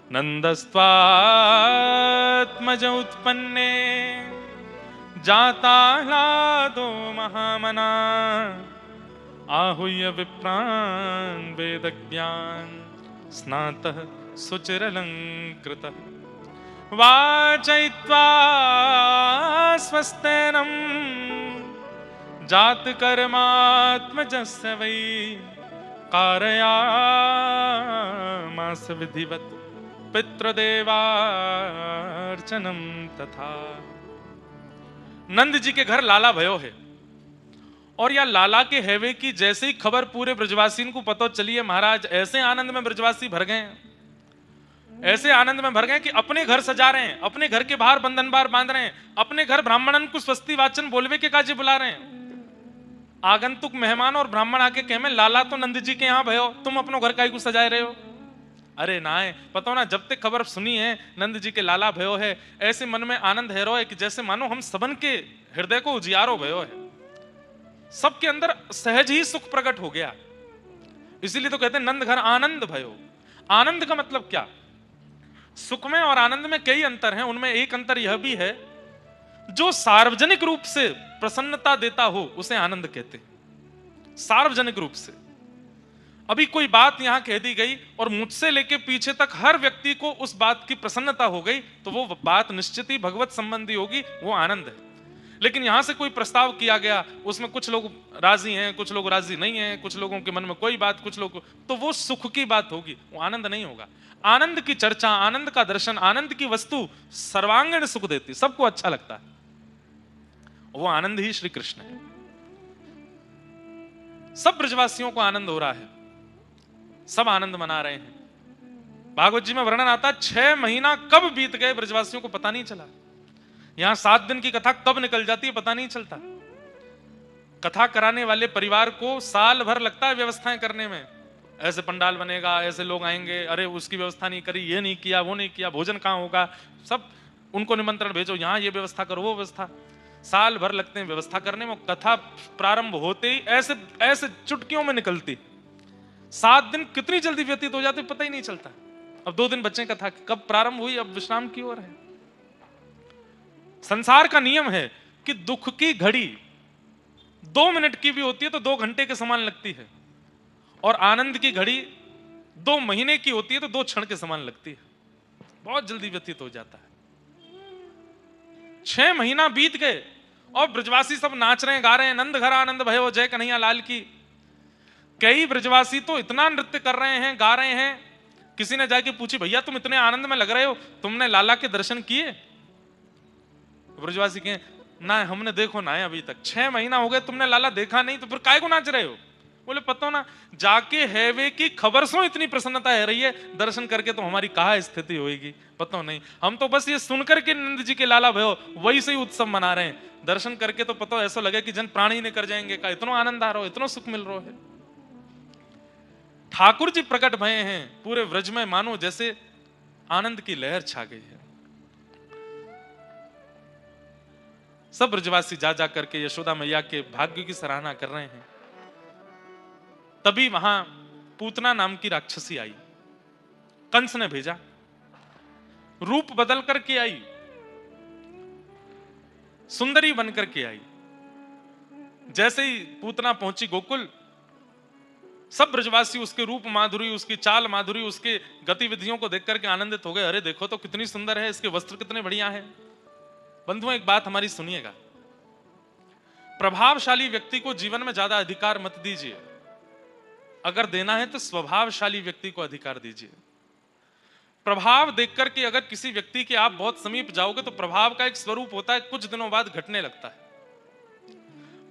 नंदस्त्वात्मज उत्पन्ने जाताह्लादो महामना आहूय विप्रान् वेदज्ञान् स्नातः सुचिरलङ्कृतः वाचयित्वा स्वस्तेनं जातकर्मात्मजस्य वै कारयामास विधिवत् पितृदेवार्चनम तथा। नंद जी के घर लाला भयो है और या लाला के हैवे की जैसे ही खबर पूरे ब्रजवासियों को पता चली है, महाराज ऐसे आनंद में ब्रजवासी भर गए, ऐसे आनंद में भर गए कि अपने घर सजा रहे हैं, अपने घर के बाहर बंधन बार बांध रहे हैं, अपने घर ब्राह्मणन को स्वस्ति वाचन बोलवे के काजी बुला रहे हैं। आगंतुक मेहमान और ब्राह्मण आके कहे लाला तो नंद जी के यहां भयो, तुम अपनो घर काई को सजाए रहे हो। अरे ना है, पता ना जब तक खबर सुनी है नंद जी के लाला भयो है, ऐसे मन में आनंद है रो है कि जैसे मानो हम सबन के हृदय को उजियारो भयो है, सबके अंदर सहज ही सुख प्रकट हो गया। इसीलिए तो कहते हैं नंद घर आनंद भयो। आनंद का मतलब क्या? सुख में और आनंद में कई अंतर हैं, उनमें एक अंतर यह भी है जो सार्वजनिक रूप से प्रसन्नता देता हो उसे आनंद कहते हैं। सार्वजनिक रूप से अभी कोई बात यहां कह दी गई और मुझसे लेके पीछे तक हर व्यक्ति को उस बात की प्रसन्नता हो गई तो वो बात निश्चित ही भगवत संबंधी होगी, वो आनंद है। लेकिन यहां से कोई प्रस्ताव किया गया, उसमें कुछ लोग राजी हैं, कुछ लोग राजी नहीं हैं, कुछ लोगों के मन में कोई बात, कुछ लोग, तो वो सुख की बात होगी, वो आनंद नहीं होगा। आनंद की चर्चा, आनंद का दर्शन, आनंद की वस्तु सर्वांगीण सुख देती, सबको अच्छा लगता है, वो आनंद ही श्री कृष्ण है। सब ब्रजवासियों को आनंद हो रहा है, सब आनंद मना रहे हैं। भागवत जी में वर्णन आता है 6 महीना कब बीत गए ब्रजवासियों को पता नहीं चला। यहां 7 दिन की कथा कब निकल जाती है पता नहीं चलता। कथा कराने वाले परिवार को साल भर लगता है व्यवस्थाएं करने में, ऐसे पंडाल बनेगा, ऐसे लोग आएंगे, अरे उसकी व्यवस्था नहीं करी, ये नहीं किया, वो नहीं किया, भोजन कहां होगा, सब उनको निमंत्रण भेजो, यहां ये व्यवस्था करो, वो व्यवस्था, साल भर लगते हैं व्यवस्था करने में। कथा प्रारंभ होते ही ऐसे ऐसे चुटकियों में निकलती, 7 दिन कितनी जल्दी व्यतीत हो जाते पता ही नहीं चलता। अब 2 दिन बच्चे कथा कब प्रारंभ हुई, अब विश्राम की ओर है। संसार का नियम है कि दुख की घड़ी 2 मिनट की भी होती है तो 2 घंटे के समान लगती है, और आनंद की घड़ी 2 महीने की होती है तो 2 क्षण के समान लगती है, बहुत जल्दी व्यतीत हो जाता है। 6 महीना बीत गए और ब्रजवासी सब नाच रहे हैं, गा रहे हैं, नंद घर आनंद भयो जय कन्हैया लाल की। कई ब्रजवासी तो इतना नृत्य कर रहे हैं, गा रहे हैं, किसी ने जाके पूछी भैया तुम इतने आनंद में लग रहे हो, तुमने लाला के दर्शन किए? ब्रजवासी कहे ना हमने देखो ना है अभी तक, 6 महीना हो गए तुमने लाला देखा नहीं, तो फिर काय को नाच रहे हो? बोले पता ना, जाके हैवे की खबर सो इतनी प्रसन्नता है रही है, दर्शन करके तो हमारी कहाँ स्थिति होगी पता नहीं। हम तो बस ये सुनकर के नंद जी के लाला भयो वही से ही उत्सव मना रहे हैं, दर्शन करके तो पता ऐसा लगे कि जन प्राणी ने कर जाएंगे का, इतना आनंद आ रहा हो, इतना सुख मिल रहा है। ठाकुर जी प्रकट भये हैं पूरे व्रज में, मानो जैसे आनंद की लहर छा गई है। सब ब्रजवासी जा जा करके यशोदा मैया के भाग्य की सराहना कर रहे हैं। तभी वहां पूतना नाम की राक्षसी आई, कंस ने भेजा, रूप बदल करके आई, सुंदरी बनकर के आई। जैसे ही पूतना पहुंची गोकुल, सब ब्रजवासी उसके रूप माधुरी, उसकी चाल माधुरी, उसके गतिविधियों को देख करके आनंदित हो गए। अरे देखो तो कितनी सुंदर है, इसके वस्त्र कितने बढ़िया हैं। बंधुओं एक बात हमारी सुनिएगा, प्रभावशाली व्यक्ति को जीवन में ज्यादा अधिकार मत दीजिए, अगर देना है तो स्वभावशाली व्यक्ति को अधिकार दीजिए। प्रभाव देख करके अगर किसी व्यक्ति के आप बहुत समीप जाओगे तो प्रभाव का एक स्वरूप होता है, कुछ दिनों बाद घटने लगता है,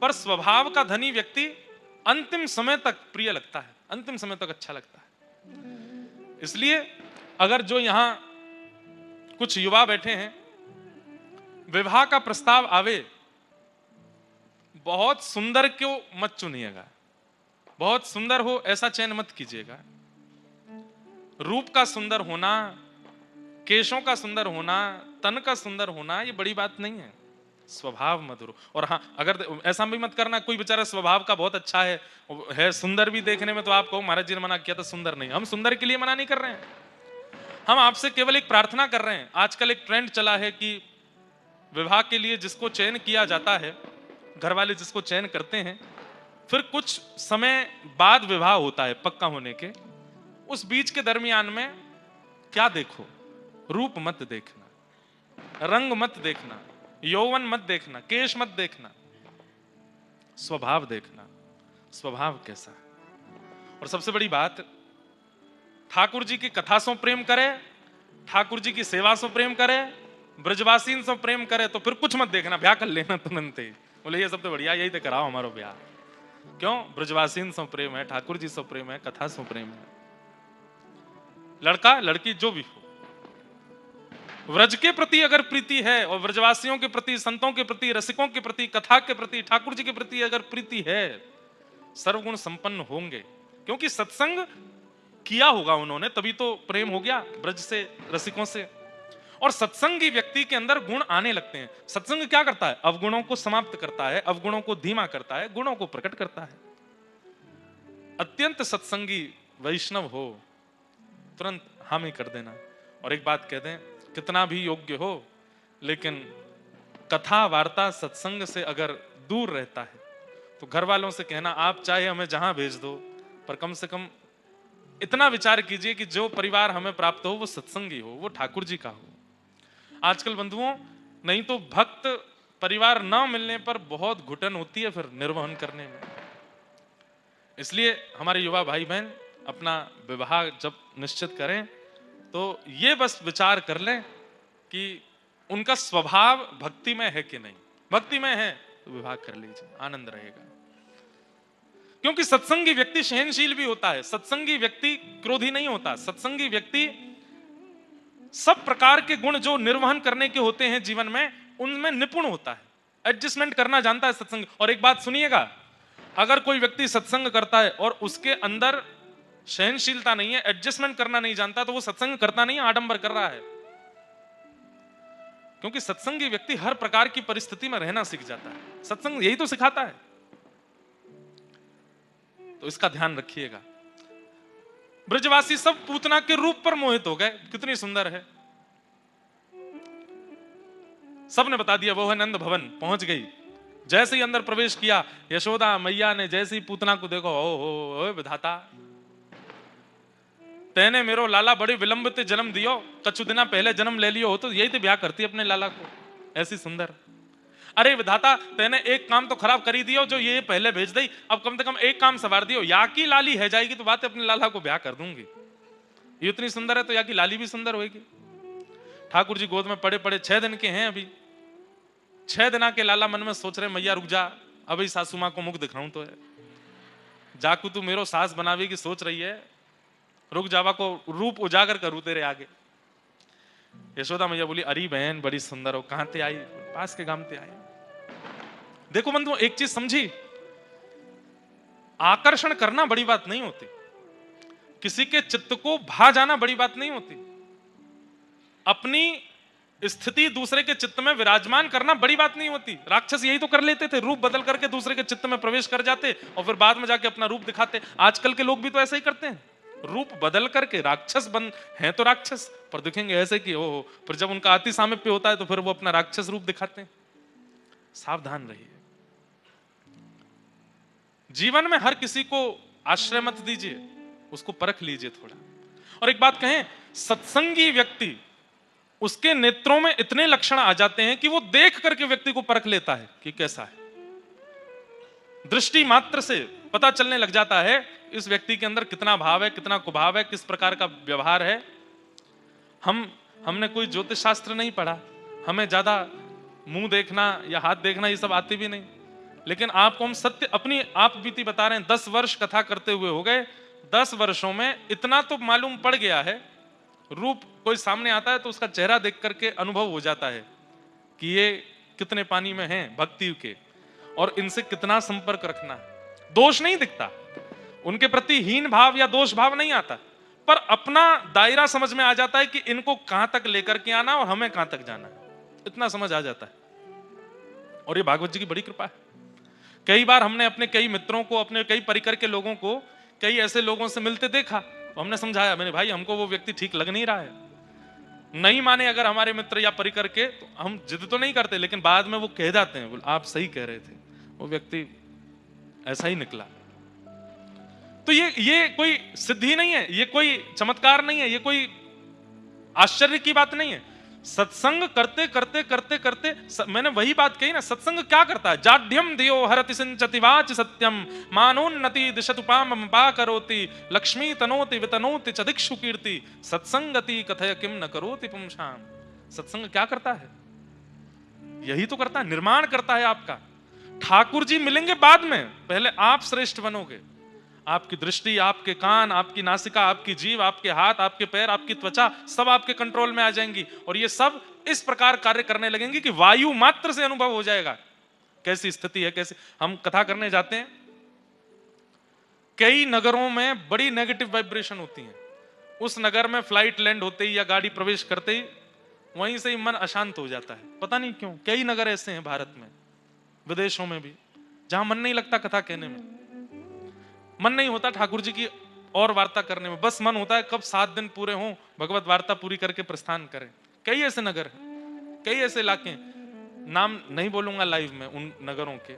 पर स्वभाव का धनी व्यक्ति अंतिम समय तक प्रिय लगता है, अंतिम समय तक अच्छा लगता है। इसलिए अगर जो यहां कुछ युवा बैठे हैं, विवाह का प्रस्ताव आवे, बहुत सुंदर क्यों मत चुनिएगा, बहुत सुंदर हो ऐसा चयन मत कीजिएगा। रूप का सुंदर होना, केशों का सुंदर होना, तन का सुंदर होना ये बड़ी बात नहीं है, स्वभाव मधुर। और हाँ, अगर ऐसा भी मत करना कोई बेचारा स्वभाव का बहुत अच्छा है सुंदर भी देखने में, तो आप कहो महाराज जी ने मना किया था सुंदर नहीं, हम सुंदर के लिए मना नहीं कर रहे हैं। हम आपसे केवल एक प्रार्थना कर रहे हैं। आजकल एक ट्रेंड चला है कि विवाह के लिए जिसको चयन किया जाता है, घर वाले जिसको चयन करते हैं, फिर कुछ समय बाद विवाह होता है पक्का होने के। उस बीच के दरमियान में क्या देखो? रूप मत देखना, रंग मत देखना, यौवन मत देखना, केश मत देखना, स्वभाव देखना, स्वभाव कैसा है। और सबसे बड़ी बात, ठाकुर जी की कथा से प्रेम करे, ठाकुर जी की सेवा से प्रेम करे, ब्रजवासीन से प्रेम करे, तो फिर कुछ मत देखना, ब्याह कर लेना तुरंत ही। बोले ये सब तो बढ़िया, यही तो कराओ हमारा ब्याह। क्यों? ब्रजवासीन से प्रेम है, ठाकुर जी से प्रेम है, कथा से प्रेम है। लड़का लड़की जो भी हो, व्रज के प्रति अगर प्रीति है और ब्रजवासियों के प्रति, संतों के प्रति, रसिकों के प्रति, कथा के प्रति, ठाकुर जी के प्रति अगर प्रीति है, सर्वगुण संपन्न होंगे। क्योंकि सत्संग किया होगा उन्होंने, तभी तो प्रेम हो गया ब्रज से, रसिकों से। और सत्संगी व्यक्ति के अंदर गुण आने लगते हैं। सत्संग क्या करता है? अवगुणों को समाप्त करता है, अवगुणों को धीमा करता है, गुणों को प्रकट करता है। अत्यंत सत्संगी वैष्णव हो, तुरंत हामी कर देना। और एक बात कह दें, कितना भी योग्य हो, लेकिन कथा वार्ता सत्संग से अगर दूर रहता है तो घर वालों से कहना, आप चाहे हमें जहां भेज दो, पर कम से कम इतना विचार कीजिए कि जो परिवार हमें प्राप्त हो वो सत्संगी हो, वो ठाकुर जी का हो। आजकल बंधुओं, नहीं तो भक्त परिवार न मिलने पर बहुत घुटन होती है फिर निर्वहन करने में। इसलिए हमारे युवा भाई बहन अपना विवाह जब निश्चित करें तो ये बस विचार कर लें कि उनका स्वभाव भक्ति में है कि नहीं। भक्ति में है तो विवाह कर लीजिए, आनंद रहेगा। क्योंकि सत्संगी व्यक्ति सहनशील भी होता है, सत्संगी व्यक्ति क्रोधी नहीं होता, सत्संगी व्यक्ति सब प्रकार के गुण जो निर्वहन करने के होते हैं जीवन में, उनमें निपुण होता है, एडजस्टमेंट करना जानता है सत्संग। और एक बात सुनिएगा, अगर कोई व्यक्ति सत्संग करता है और उसके अंदर सहनशीलता नहीं है, एडजस्टमेंट करना नहीं जानता, तो वो सत्संग करता नहीं, आडंबर कर रहा है। क्योंकि सत्संगी व्यक्ति हर प्रकार की परिस्थिति में रहना सीख जाता है, सत्संग यही तो सिखाता है। तो इसका ध्यान रखिएगा। ब्रजवासी सब पूतना के रूप पर मोहित हो गए, कितनी सुंदर है। सबने बता दिया वो है नंद भवन, पहुंच गई। जैसे ही अंदर प्रवेश किया, यशोदा मैया ने जैसे ही पूतना को देखो, ओ विधाता, तेने मेरो लाला बड़े विलंब से जन्म दियो, कछु दिना पहले जन्म ले लियो हो तो यही तो ब्याह करती अपने लाला को, ऐसी सुंदर। अरे विधाता, तेने एक काम तो खराब करी दियो, जो ये पहले भेज दी, अब कम से कम एक काम सवार दियो, या की लाली है जाएगी तो बात अपने लाला को ब्याह कर दूंगी। ये इतनी सुंदर है तो या की लाली भी सुंदर होगी। ठाकुर जी गोद में पड़े पड़े 6 दिन के हैं, अभी 6 दिना के लाला मन में सोच रहे, मैया रुक जा, अभी सासू मां को मुख दिखाऊं तो है, जाकू तू मेरो सास बनावे की सोच रही है, रुक जावा को रूप उजागर करूं तेरे आगे। यशोदा मैया बोली, अरे बहन बड़ी सुंदर हो, कहां ते आई? पास के गांव ते आई। देखो बंधु, एक चीज समझी, आकर्षण करना बड़ी बात नहीं होती, किसी के चित्त को भा जाना बड़ी बात नहीं होती, अपनी स्थिति दूसरे के चित्त में विराजमान करना बड़ी बात नहीं होती। राक्षस यही तो कर लेते थे, रूप बदल करके दूसरे के चित्त में प्रवेश कर जाते और फिर बाद में जाके अपना रूप दिखाते। आजकल के लोग भी तो ऐसा ही करते हैं, रूप बदल करके राक्षस बन हैं तो राक्षस, पर दिखेंगे ऐसे कि ओहो, पर जब उनका अति सामीप्य होता है तो फिर वो अपना राक्षस रूप दिखाते हैं। सावधान रहिए, जीवन में हर किसी को आश्रय मत दीजिए, उसको परख लीजिए थोड़ा। और एक बात कहें, सत्संगी व्यक्ति, उसके नेत्रों में इतने लक्षण आ जाते हैं कि वो देख करके व्यक्ति को परख लेता है कि कैसा है। दृष्टि मात्र से पता चलने लग जाता है इस व्यक्ति के अंदर कितना भाव है, कितना कुभाव है, किस प्रकार का व्यवहार है। हमने कोई ज्योतिष शास्त्र नहीं पढ़ा, हमें ज्यादा मुंह देखना या हाथ देखना ये सब आती भी नहीं, लेकिन आपको हम सत्य अपनी आप बीती बता रहे हैं। 10 वर्ष कथा करते हुए हो गए, 10 वर्षों में इतना तो मालूम पड़ गया है, रूप कोई सामने आता है तो उसका चेहरा देख करके अनुभव हो जाता है कि ये कितने पानी में हैं भक्ति के, और इनसे कितना संपर्क रखना है। दोष नहीं दिखता, उनके प्रति हीन भाव या दोष भाव नहीं आता, पर अपना दायरा समझ में आ जाता है कि इनको कहां तक लेकर के आना और हमें कहां तक जाना है, इतना समझ आ जाता है। और ये भागवत जी की बड़ी कृपा है। कई बार हमने अपने कई मित्रों को, अपने कई परिकर के लोगों को, कई ऐसे लोगों से मिलते देखा तो हमने समझाया, मैंने भाई हमको वो व्यक्ति ठीक लग नहीं रहा है, नहीं माने अगर हमारे मित्र या परिकर के, तो हम जिद तो नहीं करते, लेकिन बाद में वो कह जाते हैं, बोल आप सही कह रहे थे, वो व्यक्ति ऐसा ही निकला। तो ये कोई सिद्धि नहीं है, ये कोई चमत्कार नहीं है, ये कोई आश्चर्य की बात नहीं है। सत्संग करते करते करते करते मैंने वही बात कही ना, सत्संग क्या करता है? जाड्यम दियो हरति सिंचति वाच सत्यम मानोन्नति दिशतुपाम पा करोति लक्ष्मी तनोति वितनोति च दिक्षु कीर्ति सत्संगति कथय किम न करोति पुंसाम। सत्संग क्या करता है? यही तो करता है, निर्माण करता है आपका। ठाकुर जी मिलेंगे बाद में, पहले आप श्रेष्ठ बनोगे। आपकी दृष्टि, आपके कान, आपकी नासिका, आपकी जीभ, आपके हाथ, आपके पैर, आपकी त्वचा सब आपके कंट्रोल में आ जाएंगी और ये सब इस प्रकार कार्य करने लगेंगी कि वायु मात्र से अनुभव हो जाएगा कैसी स्थिति है। कैसी हम कथा करने जाते हैं, कई नगरों में बड़ी नेगेटिव वाइब्रेशन होती है। उस नगर में फ्लाइट लैंड होते ही या गाड़ी प्रवेश करते ही वहीं से ही मन अशांत हो जाता है, पता नहीं क्यों। कई नगर ऐसे हैं भारत में, विदेशों में भी, जहां मन नहीं लगता कथा कहने में, मन नहीं होता ठाकुर जी की और वार्ता करने में, बस मन होता है कब 7 दिन पूरे हों, भगवत वार्ता पूरी करके प्रस्थान करें। कई ऐसे नगर हैं, कई ऐसे इलाके हैं, नाम नहीं बोलूंगा लाइव में उन नगरों के।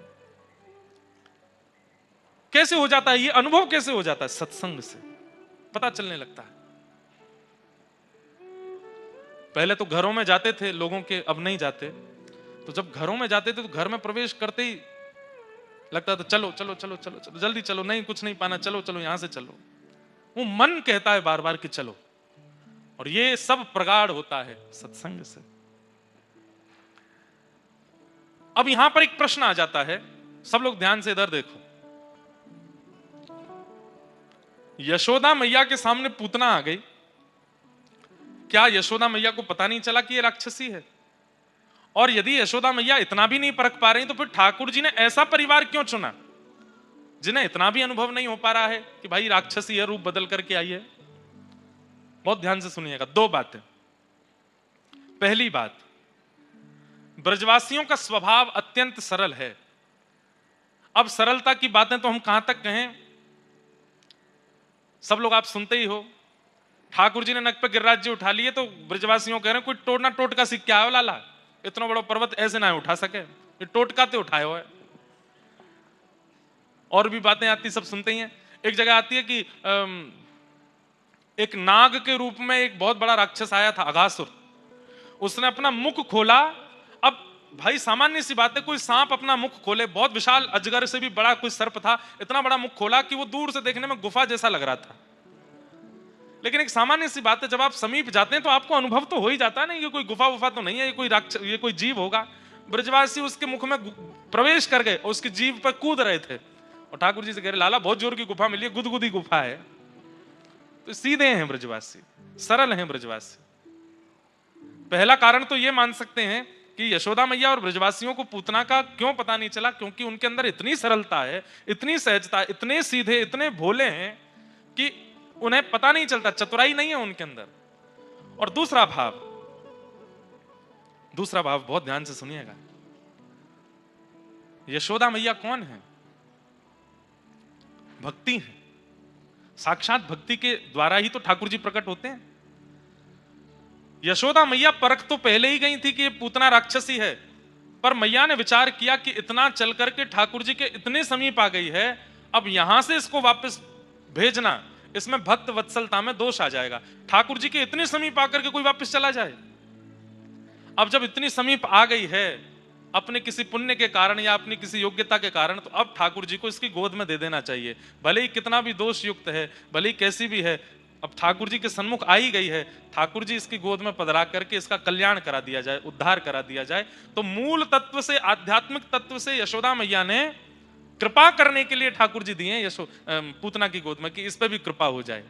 कैसे हो जाता है ये अनुभव? कैसे हो जाता है? सत्संग से पता चलने लगता है। पहले तो घरों में जाते थे लोगों के, अब नहीं जाते। तो जब घरों में जाते थे तो घर में प्रवेश करते ही लगता था चलो चलो चलो चलो चलो जल्दी चलो, नहीं कुछ नहीं पाना, चलो चलो यहां से चलो। वो मन कहता है बार बार कि चलो, और ये सब प्रगाढ़ होता है सत्संग से। अब यहां पर एक प्रश्न आ जाता है, सब लोग ध्यान से इधर देखो। यशोदा मैया के सामने पूतना आ गई, क्या यशोदा मैया को पता नहीं चला कि ये राक्षसी है? और यदि यशोदा मैया इतना भी नहीं परख पा रही तो फिर ठाकुर जी ने ऐसा परिवार क्यों चुना जिन्हें इतना भी अनुभव नहीं हो पा रहा है कि भाई राक्षसी है, रूप बदल करके आई है? बहुत ध्यान से सुनिएगा, 2 बातें। पहली बात, ब्रजवासियों का स्वभाव अत्यंत सरल है। अब सरलता की बातें तो हम कहां तक कहें, सब लोग आप सुनते ही हो। ठाकुर जी ने नक पे गिरिराज जी उठा लिए तो ब्रजवासियों कह रहे हैं कोई टोटना टोटका सीख के आयो लाला, इतना बड़ा पर्वत ऐसे ना उठा सके, ये टोटका ते उठाए हो है। और भी बातें आती सब सुनते ही हैं। एक जगह आती है कि एक नाग के रूप में एक बहुत बड़ा राक्षस आया था, अघासुर। उसने अपना मुख खोला। अब भाई सामान्य सी बात है, कोई सांप अपना मुख खोले, बहुत विशाल अजगर से भी बड़ा कोई सर्प था, इतना बड़ा मुख खोला कि वो दूर से देखने में गुफा जैसा लग रहा था। लेकिन एक सामान्य सी बात है, जब आप समीप जाते हैं तो आपको अनुभव तो हो ही जाता है ना, ये कोई गुफा वुफा तो नहीं है, ये कोई जीव होगा। ब्रजवासी उसके मुख में प्रवेश कर गए और उसकी जीभ पर कूद रहे थे, और ठाकुर जी से कह रहे लाला बहुत जोर की गुफा मिली है, गुदगुदी गुफा है। तो सीधे हैं ब्रजवासी, सरल हैं ब्रजवासी। पहला कारण तो ये मान सकते हैं कि यशोदा मैया और ब्रजवासियों को पूतना का क्यों पता नहीं चला, क्योंकि उनके अंदर इतनी सरलता है, इतनी सहजता, इतने सीधे, इतने भोले हैं कि उन्हें पता नहीं चलता, चतुराई नहीं है उनके अंदर। और दूसरा भाव बहुत ध्यान से सुनिएगा। यशोदा मैया कौन है? भक्ति है, साक्षात भक्ति के द्वारा ही तो ठाकुर जी प्रकट होते हैं। यशोदा मैया परख तो पहले ही गई थी कि ये पूतना राक्षसी है, पर मैया ने विचार किया कि इतना चल करके ठाकुर जी के इतने समीप आ गई है, अब यहां से इसको वापस भेजना, इसमें भक्त वत्सलता में दोष आ जाएगा। ठाकुर जी के इतने समीप आकर के कोई वापस चला जाए? अब जब इतनी समीप आ गई है अपने किसी पुण्य के कारण या अपनी किसी योग्यता के कारण, तो अब ठाकुर जी को इसकी गोद में दे देना चाहिए। भले ही कितना भी दोष युक्त है, भले ही कैसी भी है, अब ठाकुर जी के सन्मुख आ ही गई है, ठाकुर जी इसकी गोद में पधरा करके इसका कल्याण करा दिया जाए, उद्धार करा दिया जाए। तो मूल तत्व से, आध्यात्मिक तत्व से यशोदा मैया ने कृपा करने के लिए ठाकुर जी दिए पूतना की गोद में कि इस पे भी कृपा हो जाए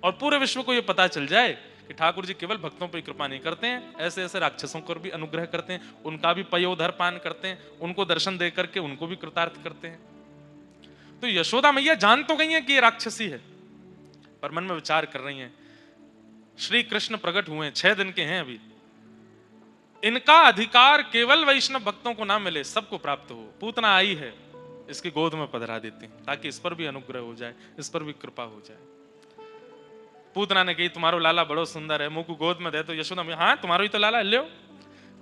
और पूरे विश्व को यह पता चल जाए कि ठाकुर जी केवल भक्तों पर कृपा नहीं करते हैं, ऐसे ऐसे राक्षसों पर भी अनुग्रह करते हैं, उनका भी पयोधर पान करते हैं, उनको दर्शन दे करके उनको भी कृतार्थ करते हैं। तो यशोदा मैया जान तो गई है कि ये राक्षसी है, पर मन में विचार कर रही हैं, श्री कृष्ण प्रकट हुए 6 दिन के हैं अभी, इनका अधिकार केवल वैष्णव भक्तों को ना मिले, सबको प्राप्त हो। पूतना आई है, इसकी गोद में पधरा देती हैं ताकि इस पर भी अनुग्रह हो जाए, इस पर भी कृपा हो जाए। पूतना ने कही तुम्हारो लाला बड़ो सुंदर है, मुंह को गोद में दे। तो यशोदा मैया हाँ तुम्हारो ही तो लाला है, लो।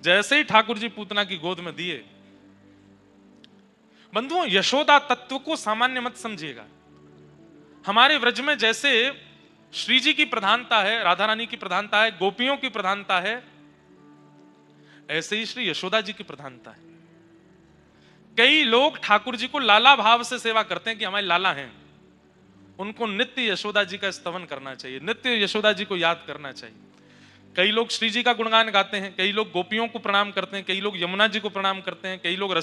जैसे ही ठाकुर जी पूतना की गोद में दिए, बंधुओं यशोदा तत्व को सामान्य मत समझिएगा। हमारे व्रज में जैसे श्री जी की प्रधानता है, राधा रानी की प्रधानता है, गोपियों की प्रधानता है, ऐसे ही श्री यशोदा जी की प्रधानता है। कई लोग ठाकुर जी को लाला भाव से सेवा करते हैं कि हमारे लाला हैं। उनको नित्य यशोदा जी का स्तवन करना चाहिए, नित्य यशोदा जी को याद करना चाहिए। कई लोग श्री जी का गुणगान गाते हैं, कई लोग गोपियों को प्रणाम करते हैं, कई लोग यमुना जी को प्रणाम करते हैं, कई लोग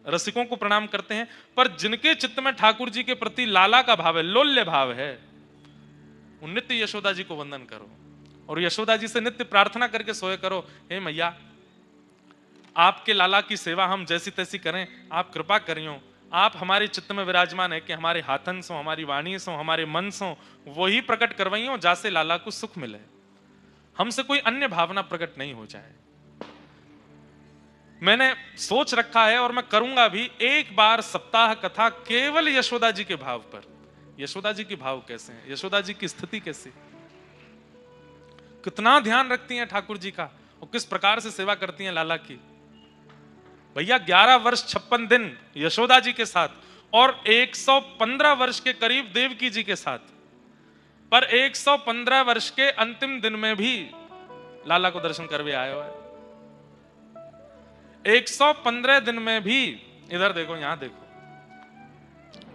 रसिकों को प्रणाम करते हैं। पर जिनके चित्त में ठाकुर जी के प्रति लाला का भाव है, लोल्य भाव है, वो नित्य यशोदा जी को वंदन करो और यशोदा जी से नित्य प्रार्थना करके सोए करो, हे मैया आपके लाला की सेवा हम जैसी तैसी करें, आप कृपा करियो। आप हमारे चित्त में विराजमान है कि हमारे हाथन सो, हमारी वाणी सो, हमारे मन सो, वही प्रकट करवाइयो जैसे लाला को सुख मिले, हमसे कोई अन्य भावना प्रकट नहीं हो जाए। मैंने सोच रखा है और मैं करूंगा भी, एक बार सप्ताह कथा केवल यशोदा जी के भाव पर। यशोदा जी के भाव कैसे हैं, यशोदा जी की स्थिति कैसी, कितना ध्यान रखती हैं ठाकुर जी का और किस प्रकार से सेवा करती हैं लाला की। भैया 11 वर्ष 56 दिन यशोदा जी के साथ और 115 वर्ष के करीब देवकी जी के साथ, पर 115 वर्ष के अंतिम दिन में भी लाला को दर्शन करवे आए हुए। 115 दिन में भी, इधर देखो यहां देखो,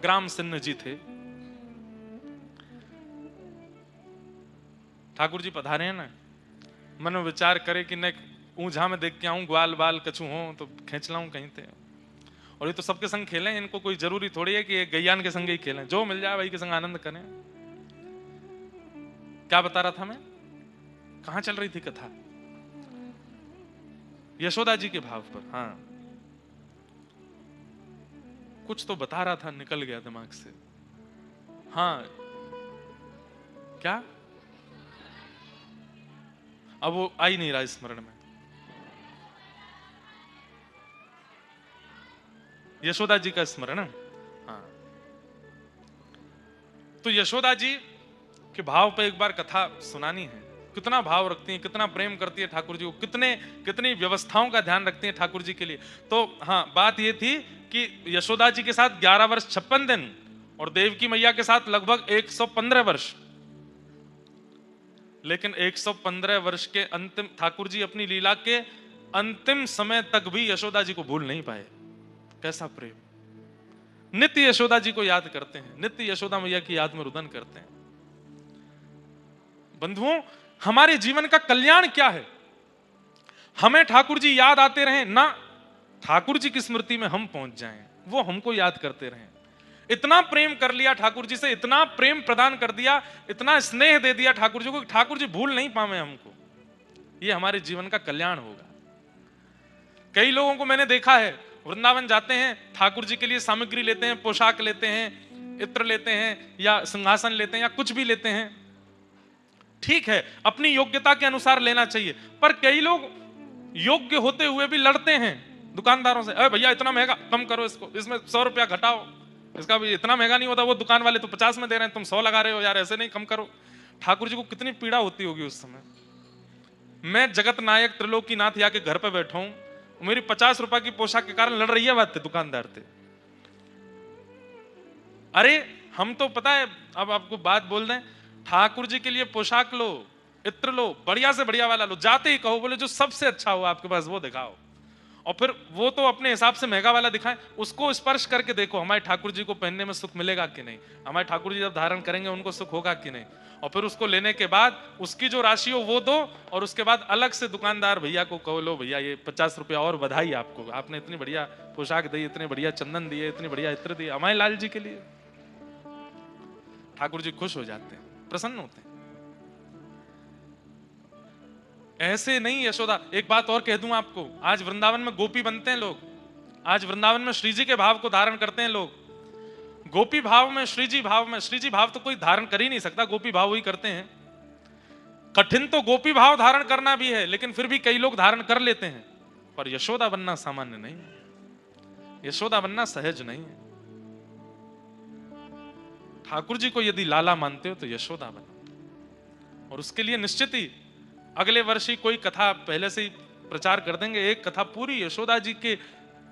ग्राम सिन्ह जी थे, ठाकुर जी पधारे हैं ना, मन में विचार करे कि न ऊंझा में देख के आऊं, ग्वाल बाल कछु हो तो खींच लाऊं कहीं थे। और ये तो सबके संग खेलें, इनको कोई जरूरी थोड़ी है कि ये गैयान के संग ही खेलें, जो मिल जाए वही के संग आनंद करें। क्या बता रहा था मैं, कहां चल रही थी कथा, यशोदा जी के भाव पर। हाँ कुछ तो बता रहा था, निकल गया दिमाग से। हाँ क्या, अब वो आ ही नहीं रहा स्मरण में। यशोदा जी का स्मरण। हाँ तो यशोदा जी के भाव पे एक बार कथा सुनानी है। कितना भाव रखती हैं, कितना प्रेम करती है ठाकुर जी को, कितनी व्यवस्थाओं का ध्यान रखती है ठाकुर जी के लिए। तो हाँ बात ये थी कि यशोदा जी के साथ 11 वर्ष 56 दिन और देवकी मैया के साथ लगभग 115 वर्ष। लेकिन 115 वर्ष के अंतिम, ठाकुर जी अपनी लीला के अंतिम समय तक भी यशोदा जी को भूल नहीं पाए। कैसा प्रेम, नित्य यशोदा जी को याद करते हैं, नित्य यशोदा मैया की याद में रुदन करते हैं। बंधुओं हमारे जीवन का कल्याण क्या है, हमें ठाकुर जी याद आते रहें ना, ठाकुर जी की स्मृति में हम पहुंच जाएं, वो हमको याद करते रहें। इतना प्रेम कर लिया ठाकुर जी से, इतना प्रेम प्रदान कर दिया, इतना स्नेह दे दिया ठाकुर जी को कि ठाकुर जी भूल नहीं पावे हमको। ये हमारे जीवन का कल्याण होगा। कई लोगों को मैंने देखा है, वृंदावन जाते हैं, ठाकुर जी के लिए सामग्री लेते हैं, पोशाक लेते हैं, इत्र लेते हैं या सिंहासन लेते हैं या कुछ भी लेते हैं, ठीक है अपनी योग्यता के अनुसार लेना चाहिए। पर कई लोग योग्य होते हुए भी लड़ते हैं दुकानदारों से, अरे भैया इतना महंगा कम करो, इसको इसमें 100 रुपया घटाओ, इसका भी इतना महंगा नहीं होता, वो दुकान वाले तो 50 में दे रहे हैं, तुम 100 लगा रहे हो यार, ऐसे नहीं कम करो। ठाकुर जी को कितनी पीड़ा होती होगी उस समय। मैं जगत नायक त्रिलोकीनाथ या के घर पे बैठा हूं, मेरी 50 रुपए की पोशाक के कारण लड़ रही है बात दुकानदार थे। अरे हम तो पता है, अब आपको बात बोल दें, ठाकुर जी के लिए पोशाक लो, इत्र लो, बढ़िया से बढ़िया वाला लो, जाते ही कहो बोले जो सबसे अच्छा हो आपके पास वो दिखाओ, और फिर वो तो अपने हिसाब से महंगा वाला दिखाएं, उसको स्पर्श करके देखो हमारे ठाकुर जी को पहनने में सुख मिलेगा कि नहीं, हमारे ठाकुर जी जब धारण करेंगे उनको सुख होगा कि नहीं। और फिर उसको लेने के बाद उसकी जो राशि हो वो दो, और उसके बाद अलग से दुकानदार भैया को कहो, लो भैया ये 50 रुपया और बधाई आपको, आपने इतनी बढ़िया पोशाक दी, इतने बढ़िया चंदन दिए, इतनी बढ़िया इत्र दिए हमारे लाल जी के लिए। ठाकुर जी खुश हो जाते हैं, प्रसन्न होते हैं। ऐसे नहीं यशोदा। एक बात और कह दूं आपको, आज वृंदावन में गोपी बनते हैं लोग, आज वृंदावन में श्री जी के भाव को धारण करते हैं लोग। गोपी भाव में, श्री जी भाव में, श्री जी भाव तो कोई धारण कर ही नहीं सकता, गोपी भाव ही करते हैं। कठिन तो गोपी भाव धारण करना भी है, लेकिन फिर भी कई लोग धारण कर लेते हैं। पर यशोदा बनना सामान्य नहीं है, यशोदा बनना सहज नहीं है। ठाकुर जी को यदि लाला मानते हो तो यशोदा बनो। और उसके लिए निश्चित ही अगले वर्ष ही कोई कथा पहले से ही प्रचार कर देंगे। एक कथा पूरी यशोदा जी के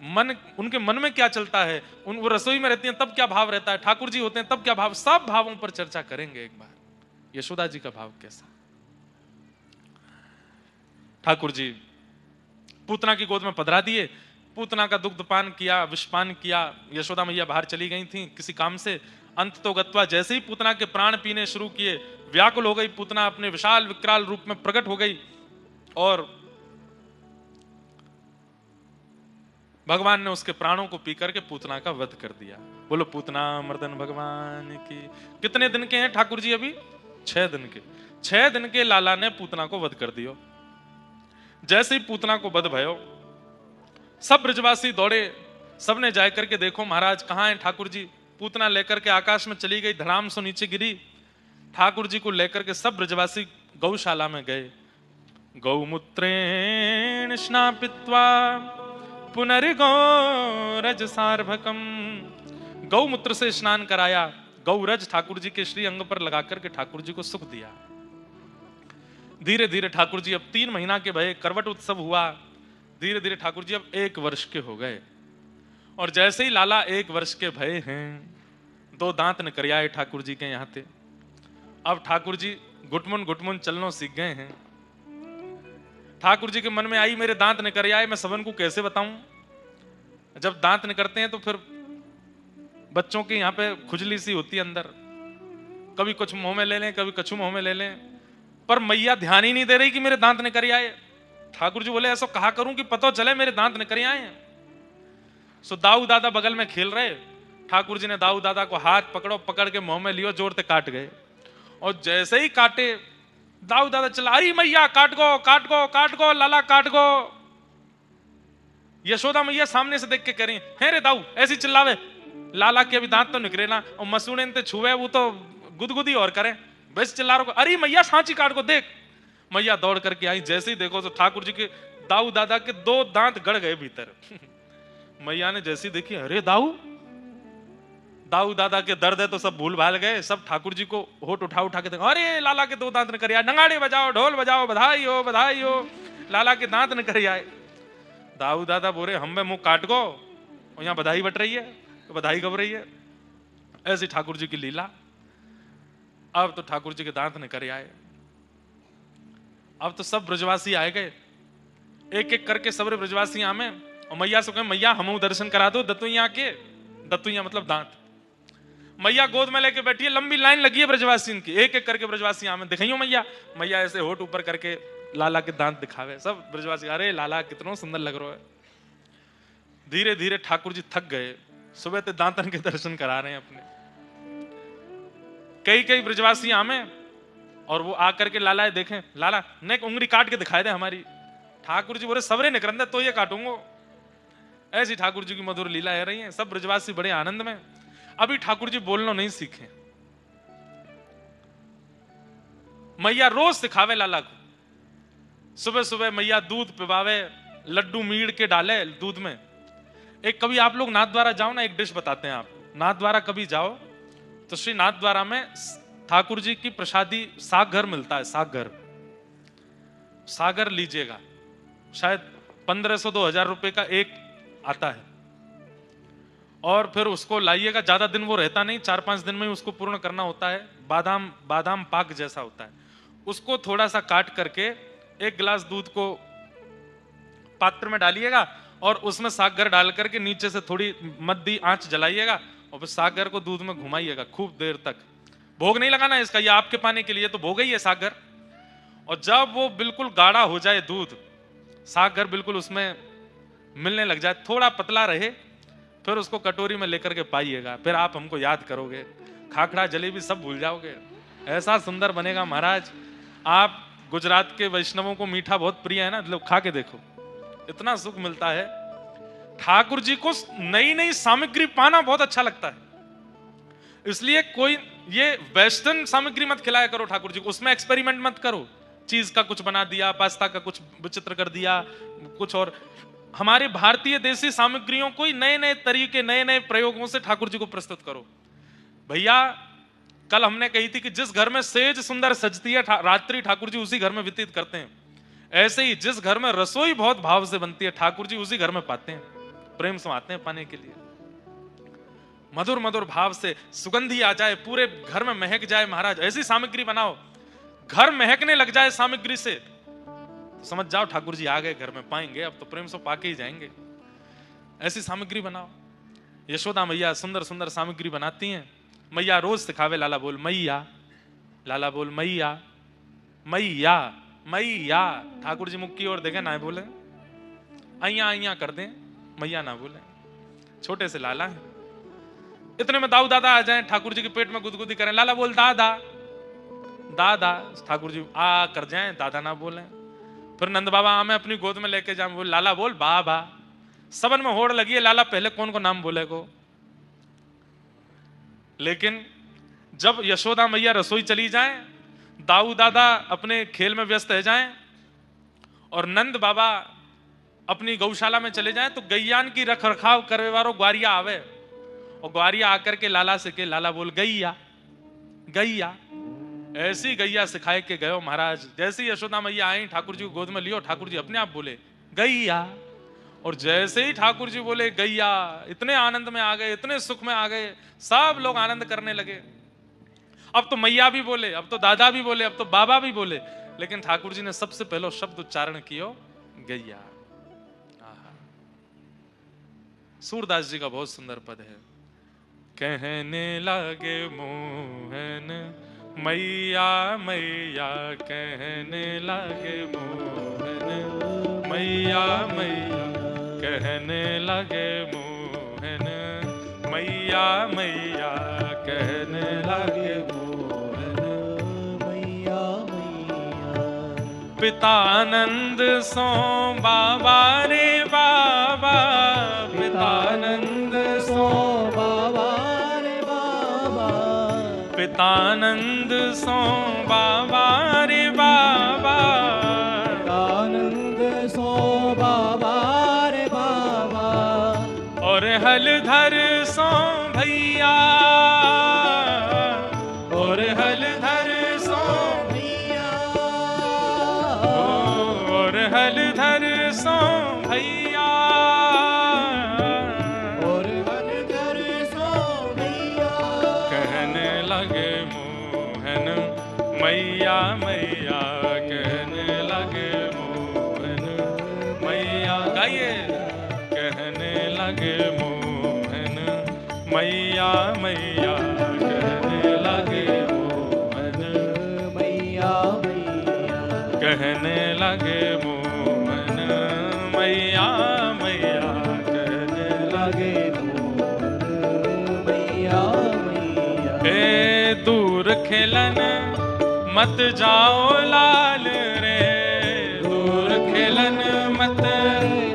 मन, उनके मन में क्या चलता है, उन वो रसोई में रहती हैं तब क्या भाव रहता है, ठाकुर जी होते हैं तब क्या भाव, सब भावों पर चर्चा करेंगे एक बार। यशोदा जी का भाव कैसा। ठाकुर जी पूतना की गोद में पधरा दिए, पूतना का दुग्ध पान किया, विषपान किया। यशोदा मैया बाहर चली गई थी किसी काम से। अंत तो गत्वा जैसे ही पूतना के प्राण पीने शुरू किए, व्याकुल हो गई पूतना, अपने विशाल विकराल रूप में प्रकट हो गई और भगवान ने उसके प्राणों को पी करके पूतना का वध कर दिया। बोलो पूतना मर्दन भगवान की। कितने दिन के हैं ठाकुर जी अभी? 6 दिन के। 6 दिन के लाला ने पूतना को वध कर दियो। जैसे ही पूतना को वध भयो, सब ब्रजवासी दौड़े, सबने जाकर करके देखो महाराज कहां है ठाकुर जी। पूतना लेकर के आकाश में चली गई, धड़ाम से नीचे गिरी। ठाकुर जी को लेकर के सब ब्रजवासी गौशाला में गए। गौमूत्रेण स्नापित्वा पुनर्गौरज सार्भकम। गौमूत्र से स्नान कराया, गौरज ठाकुर जी के श्री अंग पर लगा करके ठाकुर जी को सुख दिया। धीरे धीरे ठाकुर जी अब 3 महीना के भये, करवट उत्सव हुआ। धीरे धीरे ठाकुर जी अब 1 वर्ष के हो गए। और जैसे ही लाला 1 वर्ष के भये हैं, 2 दांत निकल आए ठाकुर जी के यहाँ थे। अब ठाकुर जी घुटमुन घुटमुन चलना सीख गए हैं। ठाकुर जी के मन में आई मेरे दांत निकल आए, मैं सबन को कैसे बताऊं। जब दांत निकलते हैं तो फिर बच्चों के यहाँ पे खुजली सी होती है अंदर, कभी कुछ मुंह में ले लें, कभी कछु मुंह में ले लें, पर मैया ध्यान ही नहीं दे रही कि मेरे दांत निकल आए। ठाकुर जी बोले ऐसा कहा करूं कि पता चले मेरे दांत निकल आए। सो दाऊ दादा बगल में खेल रहे, ठाकुर जी ने दाऊ दादा को हाथ पकड़ो, पकड़ के मुंह में लियो, जोर से काट गए। और जैसे ही काटे, दाऊ दादा चला, अरे मैया काट गो काट गो काट गो, लाला काट गो। यशोदा मैया सामने से देख के कह रही है रे दाऊ, ऐसी चिल्लावे, लाला के अभी दांत तो निकले ना, और मसूड़े ते छुए वो तो गुदगुदी और करे, बस चिल्ला रहा, अरे मैया सांची काट को देख। मैया दौड़ करके आई, जैसे ही देखो तो ठाकुर जी के दाऊ दादा के 2 दांत गड़ गए भीतर। मैया ने जैसी देखी, अरे दाऊ दादा के दर्द है तो सब भूल भाल गए, सब ठाकुर जी को होठ उठा उठा के देखो, अरे लाला के 2 दांत निकल आए, नगाड़े बजाओ ढोल बजाओ, बधाई हो लाला के दांत निकल आए। दाऊ दादा बोले हम में मुंह काट गो, और यहाँ बधाई बट रही है, तो बधाई कब रही है। ऐसी ठाकुर जी की लीला। अब तो ठाकुर जी के दांत निकल आए। अब तो सब ब्रजवासी आए गए, एक एक करके सब ब्रजवासी आमे, और मैया से कहे मैया हम दर्शन करा दो दतुइया के। दतुइया मतलब दांत। मैया गोद में लेके बैठी है, लंबी लाइन लगी है ब्रजवासी की, एक एक करके ब्रजवासी आमे, दिखाइयो मैया। मैया ऐसे होठ ऊपर करके लाला के दांत दिखावे, सब ब्रजवासी अरे लाला कितना सुंदर लग रहा है। धीरे धीरे ठाकुर जी थक गए, सुबह ते दांतन के दर्शन करा रहे हैं अपने। कई ब्रजवासी आमे, और वो आकर के लाला देखें, लाला ने उंगली काट के दिखाए दे हमारी। ठाकुर जी बोले सबरे निकरंदे तो ये काटूंगो। ऐसी ठाकुर जी की मधुर लीला है रही है। सब ब्रजवासी बड़े आनंद में। अभी ठाकुर जी बोलना नहीं सीखे। मैया रोज सिखावे लाला को, सुबह सुबह मैया दूध पिवावे, लड्डू मीड़ के डाले दूध में। एक कभी आप लोग नाथ द्वारा जाओ ना, एक डिश बताते हैं आप, नाथ द्वारा कभी जाओ तो श्री नाथ द्वारा में ठाकुर जी की प्रसादी सागर मिलता है। सागर लीजिएगा, शायद 1500-2000 रुपए का एक आता है, और फिर उसको लाइएगा। ज्यादा दिन वो रहता नहीं, 4-5 दिन में ही उसको पूर्ण करना होता है। बादाम पाक जैसा होता है। उसको थोड़ा सा काट करके 1 गिलास दूध को पात्र में डालिएगा, और उसमें सागर डाल करके नीचे से थोड़ी मद्दी आंच जलाइएगा, और फिर सागर को दूध में घुमाइएगा खूब देर तक। भोग नहीं लगाना इसका, ये आपके पाने के लिए तो भोग ही है सागर। और जब वो बिल्कुल गाढ़ा हो जाए दूध, सागर बिल्कुल उसमें मिलने लग जाए, थोड़ा पतला रहे, फिर उसको कटोरी में लेकर के पाइएगा। फिर आप हमको याद करोगे, खाखड़ा जलेबी सब भूल जाओगे। ऐसा सुंदर बनेगा महाराज। आप गुजरात के वैष्णवों को मीठा बहुत प्रिय है ना, लोग खा के देखो, इतना सुख मिलता है। ठाकुर जी को नई नई सामग्री पाना बहुत अच्छा लगता है, इसलिए कोई ये वेस्टर्न सामग्री मत खिलाया करो ठाकुर जी को, उसमें एक्सपेरिमेंट मत करो। चीज का कुछ बना दिया, पास्ता का कुछ विचित्र कर दिया कुछ, और हमारे भारतीय देसी सामग्रियों को नए नए तरीके, नए नए प्रयोगों से ठाकुर जी को प्रस्तुत करो। भैया कल हमने कही थी कि जिस घर में सेज सुंदर सजती है रात्रि ठाकुर जी उसी घर में व्यतीत करते हैं। ऐसे ही जिस घर में रसोई बहुत भाव से बनती है ठाकुर जी उसी घर में पाते हैं, प्रेम से आते हैं पाने के लिए। मधुर मधुर भाव से सुगंधी आ जाए, पूरे घर में महक जाए। महाराज ऐसी सामग्री बनाओ, घर महकने लग जाए सामग्री से, तो समझ जाओ ठाकुर जी आ गए घर में, पाएंगे अब तो प्रेम से पाके ही जाएंगे। ऐसी सामग्री बनाओ। यशोदा मैया सुंदर सुंदर सामग्री बनाती हैं। मैया रोज सिखावे लाला बोल मैया, लाला बोल मैया, मैया मैया। ठाकुर जी मुख की ओर देखे ना बोले, अइया अइया कर दें, मैया ना बोले। छोटे से लाला है, इतने में दाऊ दादा आ जाए, ठाकुर जी के पेट में गुदगुदी करें, लाला बोल दादा दादा। ठाकुर जी आ कर जाए, दादा ना बोले। फिर नंद बाबा हमें अपनी गोद में लेके जाए, बोल लाला बोल बाबा। सबन में होड़ लगी है, लाला पहले कौन को नाम बोले को। लेकिन जब यशोदा मैया रसोई चली जाए, दाऊ दादा अपने खेल में व्यस्त रह जाएं और नंद बाबा अपनी गौशाला में चले जाएं, तो गैयान की रख रखाव करने वालों ग्वारिया आवे और ग्वारिया आकर के लाला से के लाला बोल गैया गैया। ऐसी गैया सिखाए के गयो महाराज। जैसे यशोदा मैया आई, ठाकुर जी को गोद में लियो, ठाकुर जी अपने आप बोले गैया। और जैसे ही ठाकुर जी बोले गैया, इतने आनंद में आ गए, इतने सुख में आ गए, सब लोग आनंद करने लगे। अब तो मैया भी बोले, अब तो दादा भी बोले, अब तो बाबा भी बोले, लेकिन ठाकुर जी ने सबसे पहले शब्द उच्चारण किया गैया। सूरदास जी का बहुत सुंदर पद है। कहने लगे मोहन मैया मैया, कहने लगे मोहन मैया मैया, कहने लगे मोहन मैया मैया, कहने लगे मोहन मैया मैया। पितानंद सो बाबा रे बाबा, पितानंद सो बाबा रे बाबा, पितानंद सो बाबा रे बाबा, पितानंद सो बाबा रे बाबा। और हलधर सो भैया, और हलधर सो भैया, और हलधर सो भैया, और हलधर सो भैया। कहने लगे मोहन मैया मैया, कहने लगे मोहन मैया। गाइए, कहने लगे मोहन मैया मैया, कहने लगे मोहन मैया मैया, कहने लगे मोहन मैया मैया, कहने लगे मोहन मैया मैया। ए दूर खेलन मत जाओ लाल रे, दूर खेलन मत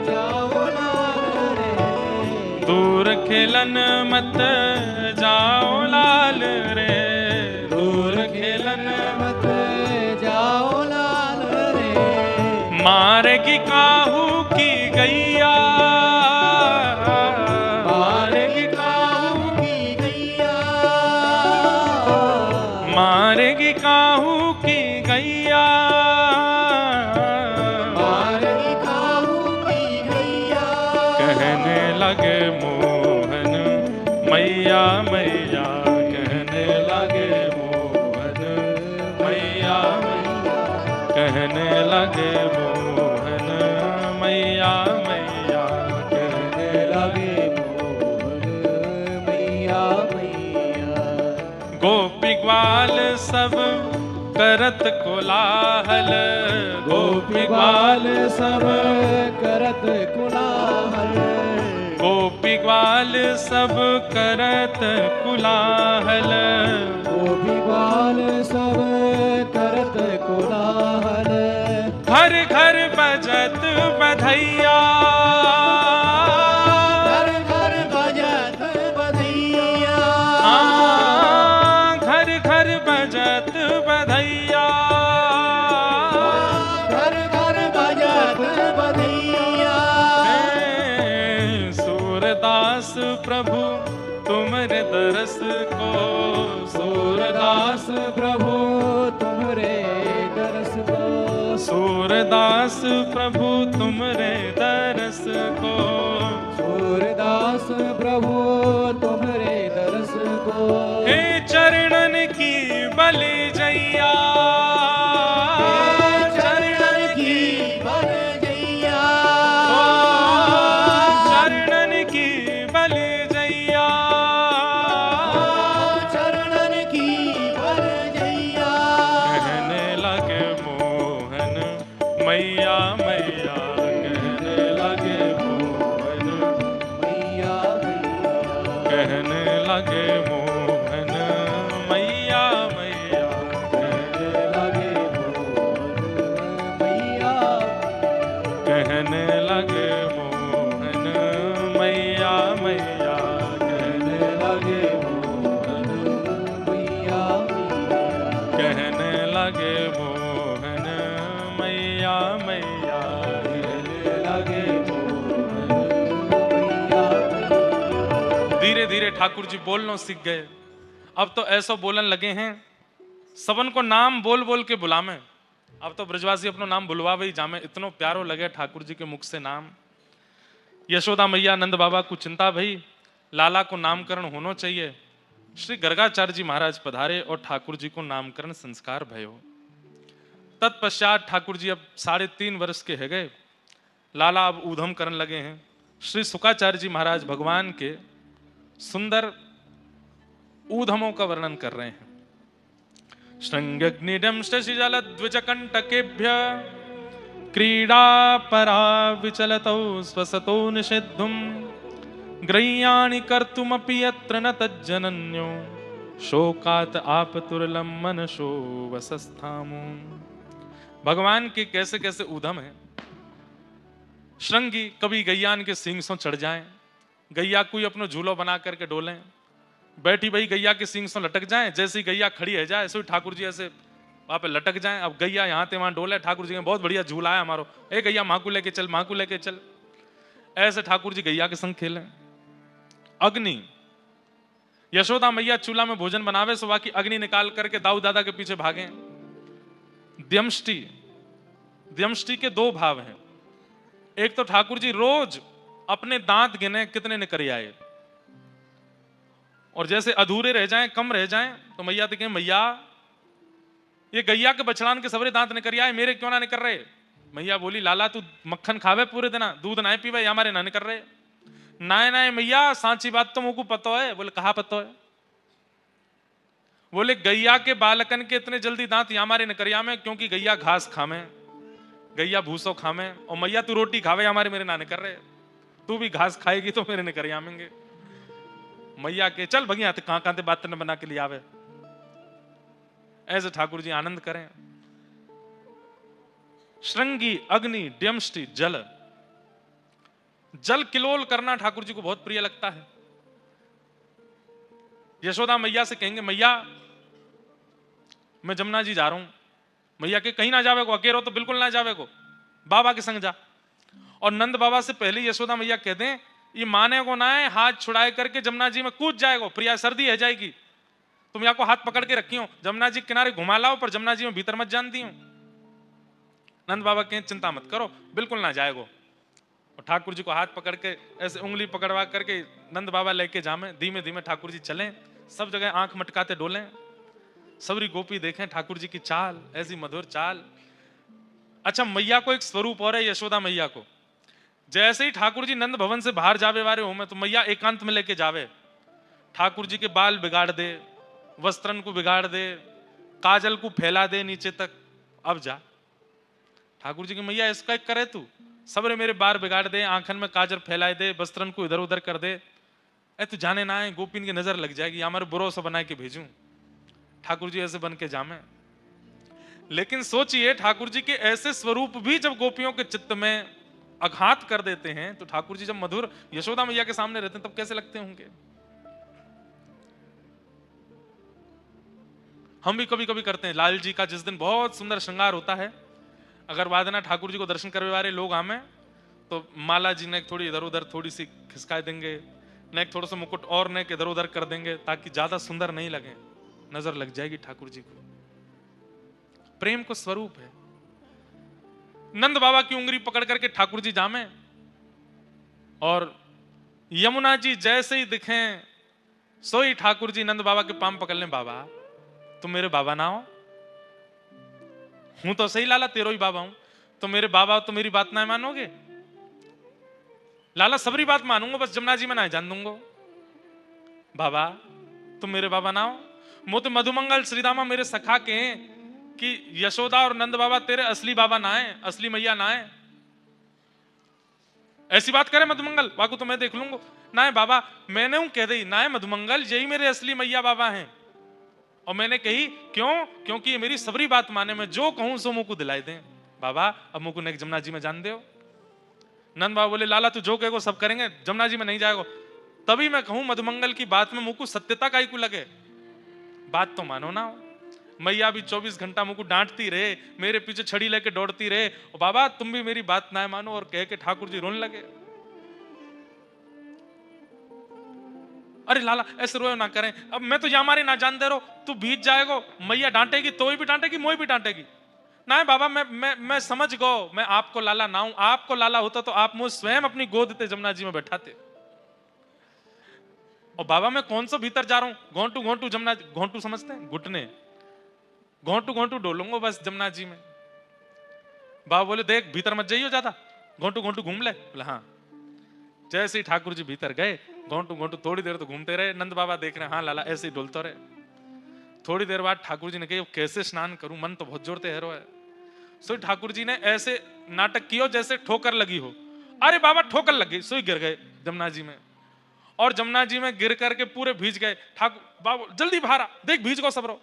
जाओ लाल रे, दूर खेलन मत जाओ लाल रे, दूर खेलन मत जाओ लाल रे। मारेगी काहू की गैया, मारेगी काहू की गैया, मारेगी काहू की गैया, मारेगी काहू की गैया। कहने लगे मोहन मैया मैया, कहने लगे मोहन मैया मैया, कहने लगे मोहन मैया मैया, कहने लगे मोहन मैया मैया। गोपी ग्वाल सब करत कोलाहल, गोपी ग्वाल सब करत कोलाहल, गोपी ग्वाल सब करत कोलाहल, गोपी ग्वाल सब करत कोलाहल। घर घर बजत बधैया, घर घर बजत बधैया, घर घर बजत बधैया, घर घर बजत बधैया। सूरदास प्रभु तुमरे दरस को, सूरदास सूरदास प्रभु तुमरे दरस को, सूरदास प्रभु तुमरे दरस को, सूरदास प्रभु तुमरे दरस को। हे चरणन की बलि जैया, चरणन की बल जैया, चरणन की बलि जैया, चरणन की बल जैया। कहने लगे मोहन मैया मैया, कहने लगे मोहन मैया मैया, कहने लगे मोहन मैया मैया, कहने लगे मोहन मैया, कहने लगे मोहन मैया मैया, कहने लगे मोहन मैया मैया, कहने लगे मोहन मैया मैया। कहने लगे मोहन मैया मैया। धीरे धीरे ठाकुर जी बोलना सीख गए। अब तो ऐसा बोलन लगे हैं सबन को नाम बोल बोल के बुलावे। अब तो ब्रजवासी अपनो नाम बुलवावे ही जामे, इतनो प्यारो लगे ठाकुर जी के मुख से नाम। यशोदा मैया नंद बाबा को चिंता भई, लाला को नामकरण होना चाहिए। श्री गर्गाचार्य जी महाराज पधारे और ठाकुर जी को नामकरण संस्कार भयो। तत्पश्चात ठाकुर जी अब 3.5 वर्ष के है गए। लाला अब ऊधम करने लगे हैं। श्री सुकाचार्य जी महाराज भगवान के सुंदर ऊधमों का वर्णन कर रहे हैं। श्रृंगग्निडम शशिजल द्विजकंटकेभ्य क्रीडा परा विचलतौ स्वसतो निषिद्धुम ग्रह्याणि कर्तुमपि यत्र न तज्जनन्यो शोकात आपतुरलम मनशो वसस्थामु। भगवान के कैसे कैसे ऊधम है। श्रृंगी कभी गैयान के सींग सो चढ़ जाएं, गैया कोई अपनो झूलो बना करके डोलें, बैठी भाई गैया के सींग से लटक जाएं, जैसी गैया खड़ी है जाए ऐसे ठाकुर जी ऐसे वहां पे लटक जाएं। अब गैया यहाँ ते वहां डोले, ठाकुर जी ने बहुत बढ़िया झूला है हमारो, ए गैया माँ को लेके चल, माँ को लेके चल। ऐसे ठाकुर जी गैया के संग खेलें। अग्नि, यशोदा मैया चूल्हा में भोजन बनावे सो की अग्नि निकाल करके दाऊ दादा के पीछे भागे। द्यमष्टि, द्यमष्टि के 2 भाव हैं। एक तो ठाकुर जी रोज अपने दांत गिने कितने निकल आए, और जैसे अधूरे रह जाएं, कम रह जाएं तो मैया तो कहें मैया ये गैया के बछड़ान के सबरे दांत निकल आए, मेरे क्यों ना निकल रहे। मैया बोली लाला तू मक्खन खावे पूरे दिन, दूध ना पीवे, हमारे ना निकल रहे। नाय नाय मैया सांची बात तो मुझको पता है। बोले कहा पता है। बोले गैया के बालकन के इतने जल्दी दांत हमारे निकरिया में, क्योंकि गैया घास खावे, गैया भूसो खावे, और मैया तू रोटी खावे, हमारे मेरे ना निकल रहे। तू भी घास खाएगी तो मेरे निकरिया आवेंगे। मैया के चल भगिया तो कहां कहां बात न बना के लिए आवे। ऐसे ठाकुर जी आनंद करें। श्रृंगी, अग्नि, ड्यमष्टि, जल। जल किलोल करना ठाकुर जी को बहुत प्रिय लगता है। यशोदा मैया से कहेंगे मैया मैं जमुना जी जा रहा हूं। मैया के कहीं ना जावे को, अकेलो तो बिल्कुल ना जावे को, बाबा के संग जा। और नंद बाबा से पहले यशोदा मैया कह दें ये माने को ना है, हाथ छुड़ाए करके जमुना जी में कूद जाएगा, प्रिया सर्दी है जाएगी, तुम यहाँ को हाथ पकड़ के रखी हो, जमुना जी किनारे घुमा लाओ पर जमुना जी में भीतर मत जानती हूं। नंद बाबा कहें चिंता मत करो, बिल्कुल ना जाएगो। और ठाकुर जी को हाथ पकड़ के ऐसे उंगली पकड़वा करके नंद बाबा लेके जामे। धीमे धीमे ठाकुर जी चलें, सब जगह आंख मटकाते डोलें। सबरी गोपी देखें ठाकुर जी की चाल, ऐसी मधुर चाल। अच्छा मैया को एक स्वरूप और है यशोदा मैया को। जैसे ही ठाकुर जी नंद भवन से बाहर जावे वारे हो में तो मैया एकांत में लेके जावे, ठाकुर जी के बाल बिगाड़ दे, वस्त्रन को बिगाड़ दे, काजल को फैला दे नीचे तक। अब जा ठाकुर जी की मैया इसका एक करे तू, सबरे मेरे बाल बिगाड़ दे, आंखन में काजल फैलाए दे, वस्त्रन को इधर उधर कर दे। ए तू जाने ना है, गोपिन की नजर लग जाएगी, हमारे बुरो से बना के भेजूं। ठाकुर जी ऐसे बन के जामे। लेकिन सोचिए ठाकुर जी के ऐसे स्वरूप भी जब गोपियों के चित्त में आघात कर देते हैं, तो ठाकुर जी जब मधुर यशोदा मैया के सामने रहते हैं तब कैसे लगते होंगे। हम भी कभी कभी करते हैं। लाल जी का जिस दिन बहुत सुंदर श्रृंगार होता है, अगर वादना ठाकुर जी को दर्शन करने वाले लोग आमे तो माला जी ने थोड़ी इधर उधर थोड़ी सी खिसका देंगे, नेक थोड़ा सा मुकुट और नेक इधर उधर कर देंगे ताकि ज्यादा सुंदर नहीं लगे। नजर लग जाएगी ठाकुर जी को। प्रेम को स्वरूप है। नंद बाबा की उंगली पकड़ करके ठाकुर जी जामे, और यमुना जी जैसे ही दिखें सोई ठाकुर जी नंद बाबा के पांव पकड़ लें। बाबा तुम मेरे बाबा ना हो? हूं तो सही लाला, तेरो ही बाबा हूं, तो मेरे बाबा तो मेरी बात ना मानोगे? लाला सबरी बात मानूंगा, बस जमुना जी में ना जान दूंगा। बाबा तुम मेरे बाबा ना हो? मोत मधुमंगल श्रीदामा मेरे सखा के हैं कि यशोदा और नंद बाबा तेरे असली बाबा ना है, असली मैया ना है। ऐसी बात करे मधुमंगल, बाकू तो मैं देख लूंगा। ना है बाबा, मैंने हूं कह दी ना है मधुमंगल, यही मेरे असली मैया बाबा हैं। और मैंने कही क्यों? क्योंकि ये मेरी सबरी बात माने, मैं जो कहूं सो मुंह को दिलाई दें। बाबा अब मुंह को नेक जमुना जी में जान दो। नंद बाबा बोले लाला तू जो कहेगो सब करेंगे, जमुना जी में नहीं जाएगो। तभी मैं कहूं मधुमंगल की बात में मुंह को सत्यता काई को लगे, बात तो मानो ना। मैया भी 24 घंटा मुंह को डांटती रहे, मेरे पीछे छड़ी लेके दौड़ती रहे, और बाबा तुम भी मेरी बात ना मानो, और कह के ठाकुर जी रोने लगे। अरे लाला ऐसे रोयो ना करें, अब मैं तो यामारी ना जान दे रहा, तू बीत जाएगो, मैया डांटेगी तो भी डांटेगी, मोई भी डांटेगी। ना है बाबा, मैं समझ गो, मैं आपको लाला ना हूं। आपको लाला होता तो आप मुझे स्वयं अपनी गोद ते जमुना जी में बैठाते। और बाबा मैं कौन सा भीतर जा रहा हूं, घोंटू घोंटू जमुना, घोंटू समझते हैं घुटने, घोंटू घोंटू डोलूंगा बस जमुना जी में। बाबा बोले देख भीतर मत जाइयो ज्यादा, घोंटू घोंटू घूम ले। बोले हाँ। जैसे ही ठाकुर जी भीतर गए, घोंटू घोंटू थोड़ी देर तो घूमते रहे। नंद बाबा देख रहे हैं, हाँ लाला ऐसे ही डोलते रहे। थोड़ी देर बाद ठाकुर जी ने कहा कैसे स्नान करूं, मन तो बहुत जोर तैयार है। सो ठाकुर जी ने ऐसे नाटक किया जैसे ठोकर लगी हो। अरे बाबा ठोकर लग गई, सोई गिर गए जमुना जी में, और जमुना जी में गिर करके पूरे भीज गए। ठाकुर बाबा जल्दी बाहर आ, देख भीज को सबरो।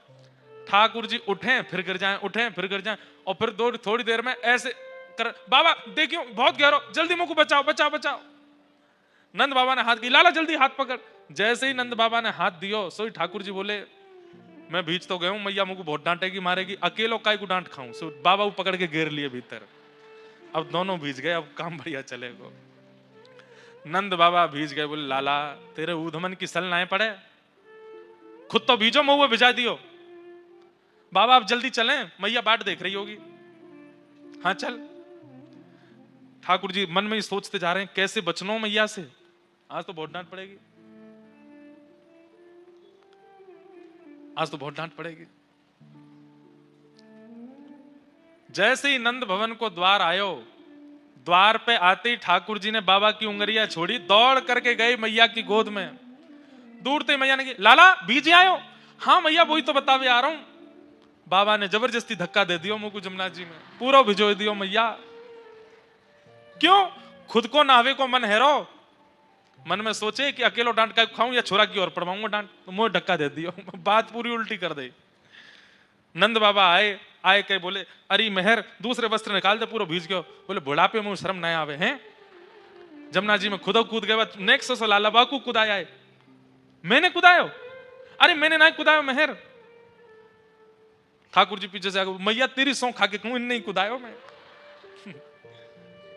ठाकुर जी उठे फिर गिर जाएं, उठे फिर गिर जाएं, और फिर थोड़ी देर में ऐसे कर, बाबा देखियो बहुत गहरो, जल्दी मुझको बचाओ बचाओ बचाओ। नंद बाबा ने हाथ की, लाला जल्दी हाथ पकड़। जैसे ही नंद बाबा ने हाथ दियो, सोई ठाकुर जी बोले मैं भीज तो गया हूं, मैया मुझको बहुत डांटेगी मारेगी, अकेलो काय को डांट खाऊं। सो बाबा को पकड़ के घेर लिए भीतर। अब दोनों भीज गए, अब काम बढ़िया चलेगा। नंद बाबा भीज गए, बोले लाला तेरे ऊधमन की सल ना पड़े, खुद तो भीजो महुआ भिजा दियो। बाबा अब जल्दी चलें, मैया बाट देख रही होगी। हाँ चल। ठाकुर जी मन में ही सोचते जा रहे हैं कैसे बचनो मैया से, आज तो बहुत डांट पड़ेगी, आज तो बहुत डांट पड़ेगी। जैसे ही नंद भवन को द्वार आयो, द्वार पे आते ही ठाकुर जी ने बाबा की उंगलियां छोड़ी, दौड़ करके गए मैया की गोद में। दूर से मैया ने की, लाला बीज आयो? हाँ मैया वही तो बतावे आ रहा हूं। बाबा ने जबरदस्ती धक्का दे दियो मुझको जमुना जी में, पूरा भिजो दियो मैया। क्यों? खुद को नावे को मन हैरो, मन में सोचे कि अकेलो डांट का खाऊं या छोरा की ओर पड़वाऊंगा डांट, तो मुझे धक्का दे दियो। बात पूरी उल्टी कर दे। नंद बाबा आए कहे बोले अरे मेहर दूसरे वस्त्र निकाल दे, पूरा भीज गयो। बोले बुढ़ापे में शर्म नहीं आवे हैं? जमुना जी में खुद कूद गए, नेक्स्ट से लाला बाकू कुदाया है। मैंने कुदायो? अरे मैंने ना कुदायो मेहर। ठाकुर जी पीछे से आगे, मैया तेरी सौ खा के कहूं नहीं कुदायो मैं।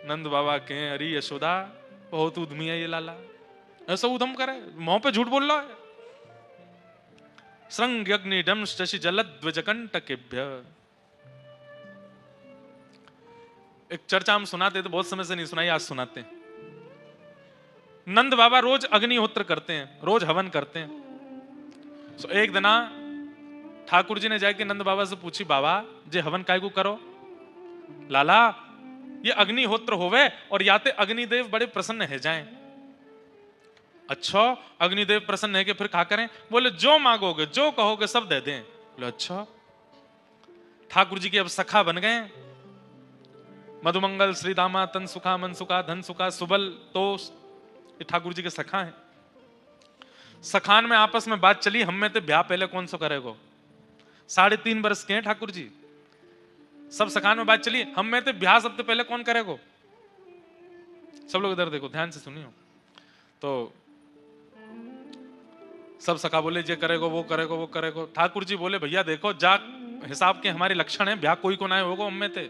नंद बाबा के अरे यशोदा बहुत उद्यमी है ये लाला, ऐसा उधम करे, मुंह पे झूठ बोल रहा है। श्रृंग अग्नि डम शशि जलद्वजकंटकेभ्य। एक चर्चा हम सुनाते थे, बहुत समय से नहीं सुनाई, आज सुनाते हैं। नंद बाबा रोज अग्निहोत्र करते हैं, रोज हवन करते हैं। सो एक दिना ठाकुर जी ने जाके नंद बाबा से पूछी, बाबा जे हवन काय को करो? लाला ये अग्निहोत्र होवे और याते अग्निदेव बड़े प्रसन्न है जाएं। अच्छा अग्निदेव प्रसन्न है कि फिर क्या करें? बोले जो मांगोगे जो कहोगे सब दे दें। बोले अच्छा। ठाकुर जी के अब सखा बन गए, मधुमंगल श्रीदामा तन सुखा मन सुखा धन सुखा सुबल तोष, ये ठाकुर जी के सखा हैं। सखान में आपस में बात चली, हम में तो ब्याह पहले कौन सा करेगो? 3.5 वर्ष के हैं ठाकुर जी। सब सखान में बात चली, हम में तो ब्याह सबसे पहले कौन करेगो? सब लोग इधर देखो, ध्यान से सुनियो। तो सब सखा बोले जे करेगो वो करेगो वो करेगो। ठाकुर जी बोले भैया देखो जा हिसाब के हमारे लक्षण है, ब्याह कोई को ना होगा हम में थे।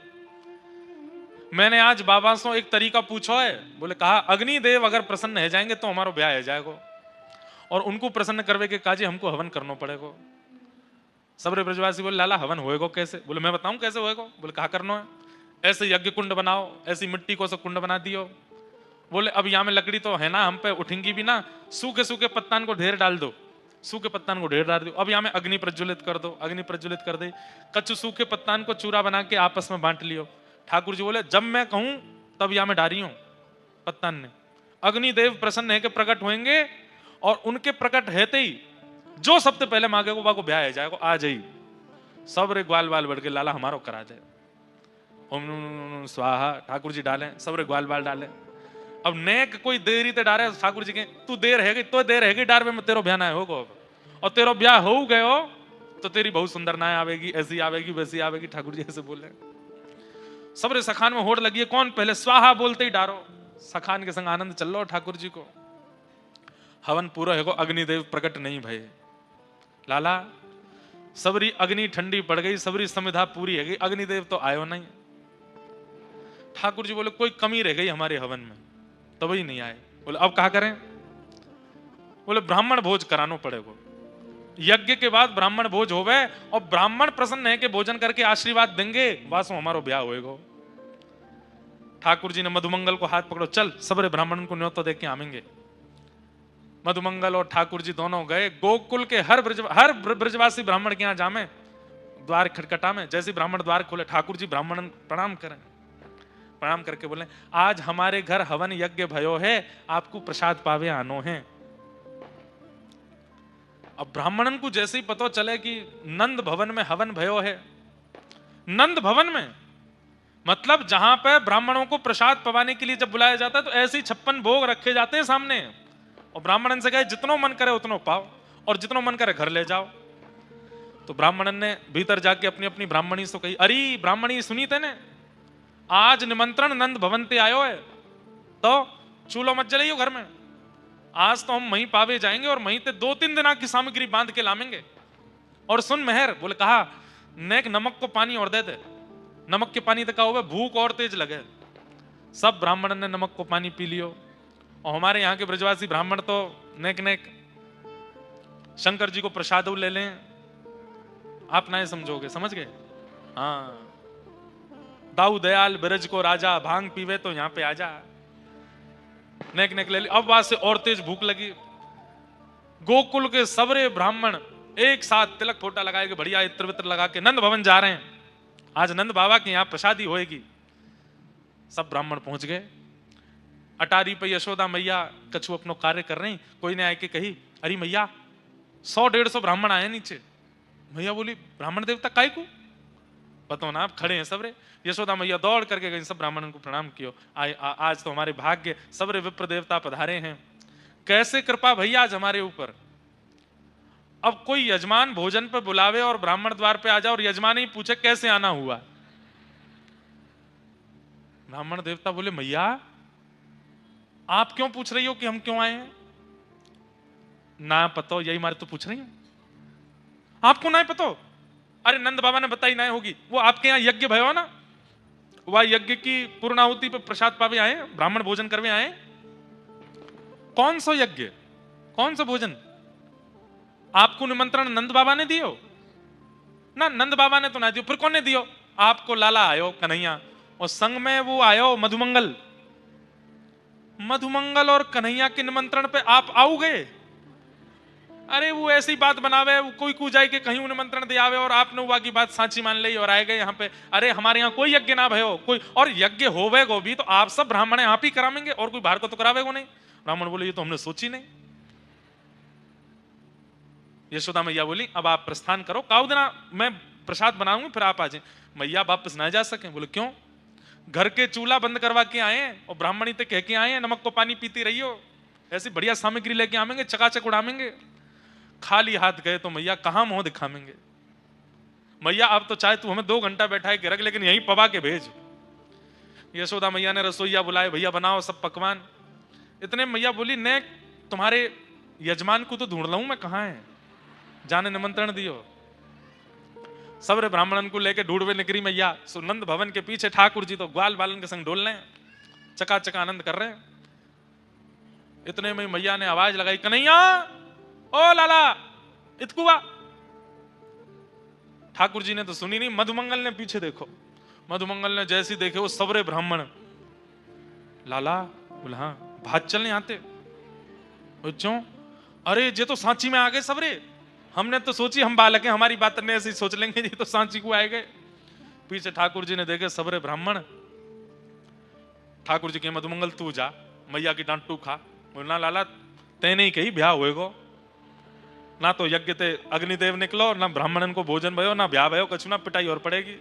मैंने आज बाबा से एक तरीका पूछो है, बोले कहा अग्निदेव अगर प्रसन्न है जाएंगे तो हमारा ब्याह है जाएगा, और उनको प्रसन्न करवे के काजे हमको हवन करना पड़ेगा। सबरे ब्रजवासी बोले लाला हवन होएगो कैसे? बोले मैं बताऊं कैसे होएगो? बोले कहा करनो है? ऐसे यज्ञ कुंड बनाओ, ऐसी मिट्टी को सब कुंड बना दियो। बोले अब यहाँ में लकड़ी तो है ना, हम पे उठेंगी भी ना, सूखे सूखे पत्तान को ढेर डाल दो, सूखे पत्तान को ढेर डाल दो। अब यहाँ में अग्नि प्रज्वलित कर दो, अग्नि प्रज्वलित कर दे, कच्चू सूखे पत्तान को चूरा बना के आपस में बांट लियो। ठाकुर जी बोले जब मैं कहूं तब यहाँ में डारी हूं पत्तान ने। अग्निदेव प्रसन्न है कि प्रकट होंगे, और उनके प्रकट रहते ही जो सबसे पहले मांगेगो वाको ब्याह है जाएगा, आ जाई सब रे ग्वाल बाल बढ़ के लाला हमारो करा दे। ओम नमः नमः स्वाहा ठाकुर जी डालें, सब रे ग्वाल बाल डालें। अब नेक कोई देरी ते डारे ठाकुर जी के, तू देर है तो देर है डारवे में तेरो ब्याह ना होगो, और तेरो ब्याह हो गयो तो तेरी बहुत सुंदर नाय आवेगी, ऐसी आवेगी वैसी आवेगी। ठाकुर जी ऐसे बोले। सबरे सखान में होड़ लगी है, कौन पहले स्वाहा बोलते ही डारो। सखान के संग आनंद चल लो ठाकुर जी को। हवन पूरा है को अग्निदेव प्रकट नहीं भये। लाला सबरी अग्नि ठंडी पड़ गई, सबरी समिधा पूरी है गई, अग्निदेव तो आयो नहीं। ठाकुर जी बोले कोई कमी रह गई हमारे हवन में, तब ही नहीं आए। बोले अब कहा करें? बोले ब्राह्मण भोज करानो पड़ेगा, यज्ञ के बाद ब्राह्मण भोज होवे, और ब्राह्मण प्रसन्न है कि भोजन करके आशीर्वाद देंगे, वासो हमारो ब्याह होएगा। ठाकुर जी ने मधुमंगल को हाथ पकड़ो, चल सबरे ब्राह्मण को न्योता दे के आवेंगे। मधुमंगल और ठाकुर जी दोनों गए। गोकुल के हर ब्रजवासी ब्राह्मण के यहाँ जामे, द्वार खटखटा में। जैसे ब्राह्मण द्वार खोले, ठाकुर जी ब्राह्मण प्रणाम करें, प्रणाम करके बोले आज हमारे घर हवन यज्ञ भयो है, आपको प्रसाद पावे आनो है। अब ब्राह्मणन को जैसे ही पता चले कि नंद भवन में हवन भयो है, नंद भवन में मतलब जहां पे ब्राह्मणों को प्रसाद पवाने के लिए जब बुलाया जाता है तो ऐसे ही 56 भोग रखे जाते हैं सामने, और ब्राह्मणन से कहे जितनो मन करे उतनो पाओ, और जितनो मन करे घर ले जाओ। तो ब्राह्मणन ने भीतर जाके अपनी अपनी ब्राह्मणी से कही, अरे ब्राह्मणी सुनी तेने, आज निमंत्रण नंद भवन ते आयो है, तो चूल्हो मत जलाइयो घर में, आज तो हम वहीं पावे जाएंगे और वहीं ते 2-3 दिन की सामग्री बांध के लामेंगे। और सुन मेहर, बोले कहा नेक नमक को पानी और दे दे, नमक के पानी तक हुआ भूख और तेज लगे। सब ब्राह्मण ने नमक को पानी पी लियो, और हमारे यहाँ के ब्रजवासी ब्राह्मण तो नेक नेक शंकर जी को प्रसाद ले लें, आप ना समझोगे, समझ गए? हाँ, दाऊ दयाल ब्रज को राजा, भांग पीवे तो यहाँ पे आजा, नेक नेक ले ली। अब वहां से और तेज भूख लगी। गोकुल के सबरे ब्राह्मण एक साथ तिलक फोटा लगाए के बढ़िया इत्र वित्र लगा के नंद भवन जा रहे हैं, आज नंद बाबा के यहाँ प्रसादी होएगी। सब ब्राह्मण पहुंच गए। अटारी पे यशोदा मैया कछु अपनो कार्य कर रही, कोई ने आके कही अरे मैया 100-150 ब्राह्मण आए नीचे। मैया बोली ब्राह्मण देवता काय को? बताओ ना, आप खड़े हैं सबरे। यशोदा मैया दौड़ करके गई, सब ब्राह्मणों को प्रणाम कियो। आज तो हमारे भाग्य सबरे विप्र देवता पधारे हैं, कैसे कृपा भैया आज हमारे ऊपर। अब कोई यजमान भोजन पे बुलावे और ब्राह्मण द्वार पे आ जाए और यजमान ही पूछे कैसे आना हुआ। ब्राह्मण देवता बोले मैया आप क्यों पूछ रही हो कि हम क्यों आए हैं? ना पतो, यही मारे तो पूछ रही हूं, आपको ना पतो? अरे नंद बाबा ने बताई ना होगी, वो आपके यहाँ यज्ञ भयो ना, वह यज्ञ की पूर्णाहुति पे प्रसाद पावे आए, ब्राह्मण भोजन करवे आए। कौन सा यज्ञ, कौन सा भोजन? आपको निमंत्रण नंद बाबा ने दियो ना? नंद बाबा ने तो ना दियो, फिर कौन ने दियो? आपको लाला आयो कन्हैया, और संग में वो आयो मधुमंगल। मधुमंगल और कन्हैया के निमंत्रण पे आप आओ गए? अरे वो ऐसी बात बनावे, वो कोई को जाए के कहीं निमंत्रण दे आवे और आपने वह की बात साची मान ली और आए गए यहाँ पे। अरे हमारे यहाँ कोई यज्ञ ना भयो, कोई और यज्ञ होवेगो भी तो आप सब ब्राह्मण आप ही करावेंगे, और कोई बाहर को तो करावेगो नहीं। ब्राह्मण बोले ये तो हमने सोची नहीं। यशोदा मैया बोली अब आप प्रस्थान करो, काउ देना मैं प्रसाद बनाऊंगी फिर आप आ जाए। मैया वापस ना जा सके। बोले क्यों? घर के चूल्हा बंद करवा के आए और ब्राह्मणी तो कह के आए हैं नमक को पानी पीती रही हो, ऐसी बढ़िया सामग्री लेके आवेंगे, चकाचक उड़ावेंगे। खाली हाथ गए तो मैया कहां मुंह दिखावेंगे? मैया अब तो चाहे तू हमें 2 घंटा बैठाए के रख, लेकिन यहीं पवा के भेज। यशोदा मैया ने रसोईया बुलाए, भैया बनाओ सब पकवान। इतने मैया बोली ने तुम्हारे यजमान को तो ढूंढ लाऊं मैं, कहां है? जाने निमंत्रण दियो। सबरे ब्राह्मणन को लेके ढूंढवे निकरी मैया। सुनंद भवन के पीछे ठाकुर जी तो ग्वाल बालन के संग डोल रहे हैं, चकाचक आनंद कर रहे हैं। इतने में मैया ने आवाज लगाई, कन्हैया ओ लाला इतकुआ। ठाकुर जी ने तो सुनी नहीं, मधुमंगल ने पीछे देखो, मधुमंगल ने जैसे ही देखे वो सबरे ब्राह्मण, लाला बोला हाँ भात चलने आते, क्यों? अरे ये तो सांची में आ गए सबरे, हमने तो सोची हम बालक हैं, हमारी बात नहीं ऐसी सोच लेंगे, ये तो सांची को आए गए। पीछे ठाकुर जी ने देखे सबरे ब्राह्मण, ठाकुर जी के मधुमंगल तू जा, मैया की डांट तू खा। बोलना लाला तेने ही कही ब्याह होएगो, ना तो यज्ञ ते अग्निदेव निकलो, ना ब्राह्मणन को भोजन भयो, ना ब्याह भयो, कछु ना पिटाई और पड़ेगी।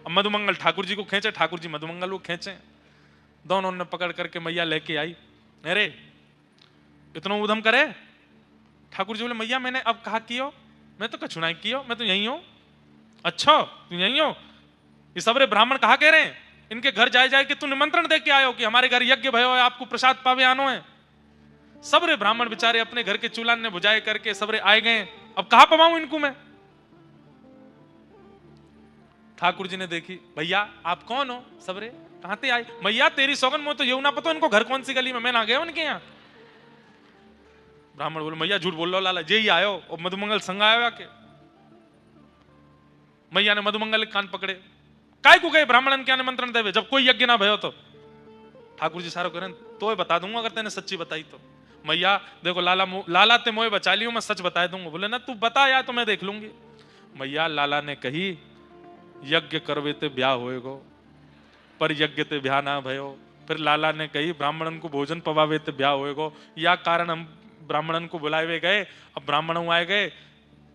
अब मधुमंगल ठाकुर जी को खींचे, ठाकुर जी मधुमंगल को खींचे, दोनों ने पकड़ करके मैया लेके आई। अरे इतना उधम करे? ठाकुर जी बोले मैया मैंने अब कहा कियो, मैं तो कछु ना कियो, मैं तो यही हूं। अच्छा तू यही हो? ये सबरे ब्राह्मण कहा कह रहे हैं, इनके घर जाए जाए कि तू निमंत्रण दे के आयो कि हमारे घर यज्ञ भयो है, आपको प्रसाद पावे आनो है। सबरे ब्राह्मण बेचारे अपने घर के चूल्हा ने बुझाए करके सबरे आए गए, अब कहां पवाऊं इनको मैं? ठाकुर जी ने देखी, भैया आप कौन हो? सबरे कहां ते आए? मैया तेरी सौगन में तो ये ना पता इनको घर कौन सी गली में, मैं ना गया उनके यहाँ। ब्राह्मण बोले मैया झूठ बोल लो लाला, जे ही आयो और मधुमंगल संग आयो आके। मैया ने मधुमंगल के कान पकड़े, काय को गए ब्राह्मणन क्या निमंत्रण देवे जब कोई यज्ञ ना भयो तो? ठाकुर जी सारो करें तो बता दूंगा अगर तेने सच्ची बताई तो। मैया देखो लाला ते मोए बचा लियो, मैं सच बता दूंगा। बोले ना तू बता या तो मैं देख लूंगी। मैया लाला ने कही यज्ञ करवे ते ब्याह होएगो, पर यज्ञ ते ब्याह ना भयो। फिर लाला ने कही ब्राह्मणन को भोजन पवावे ते ब्याह होएगो, या कारण हम ब्राह्मणन को बुलावे गए, अब ब्राह्मण आए गए,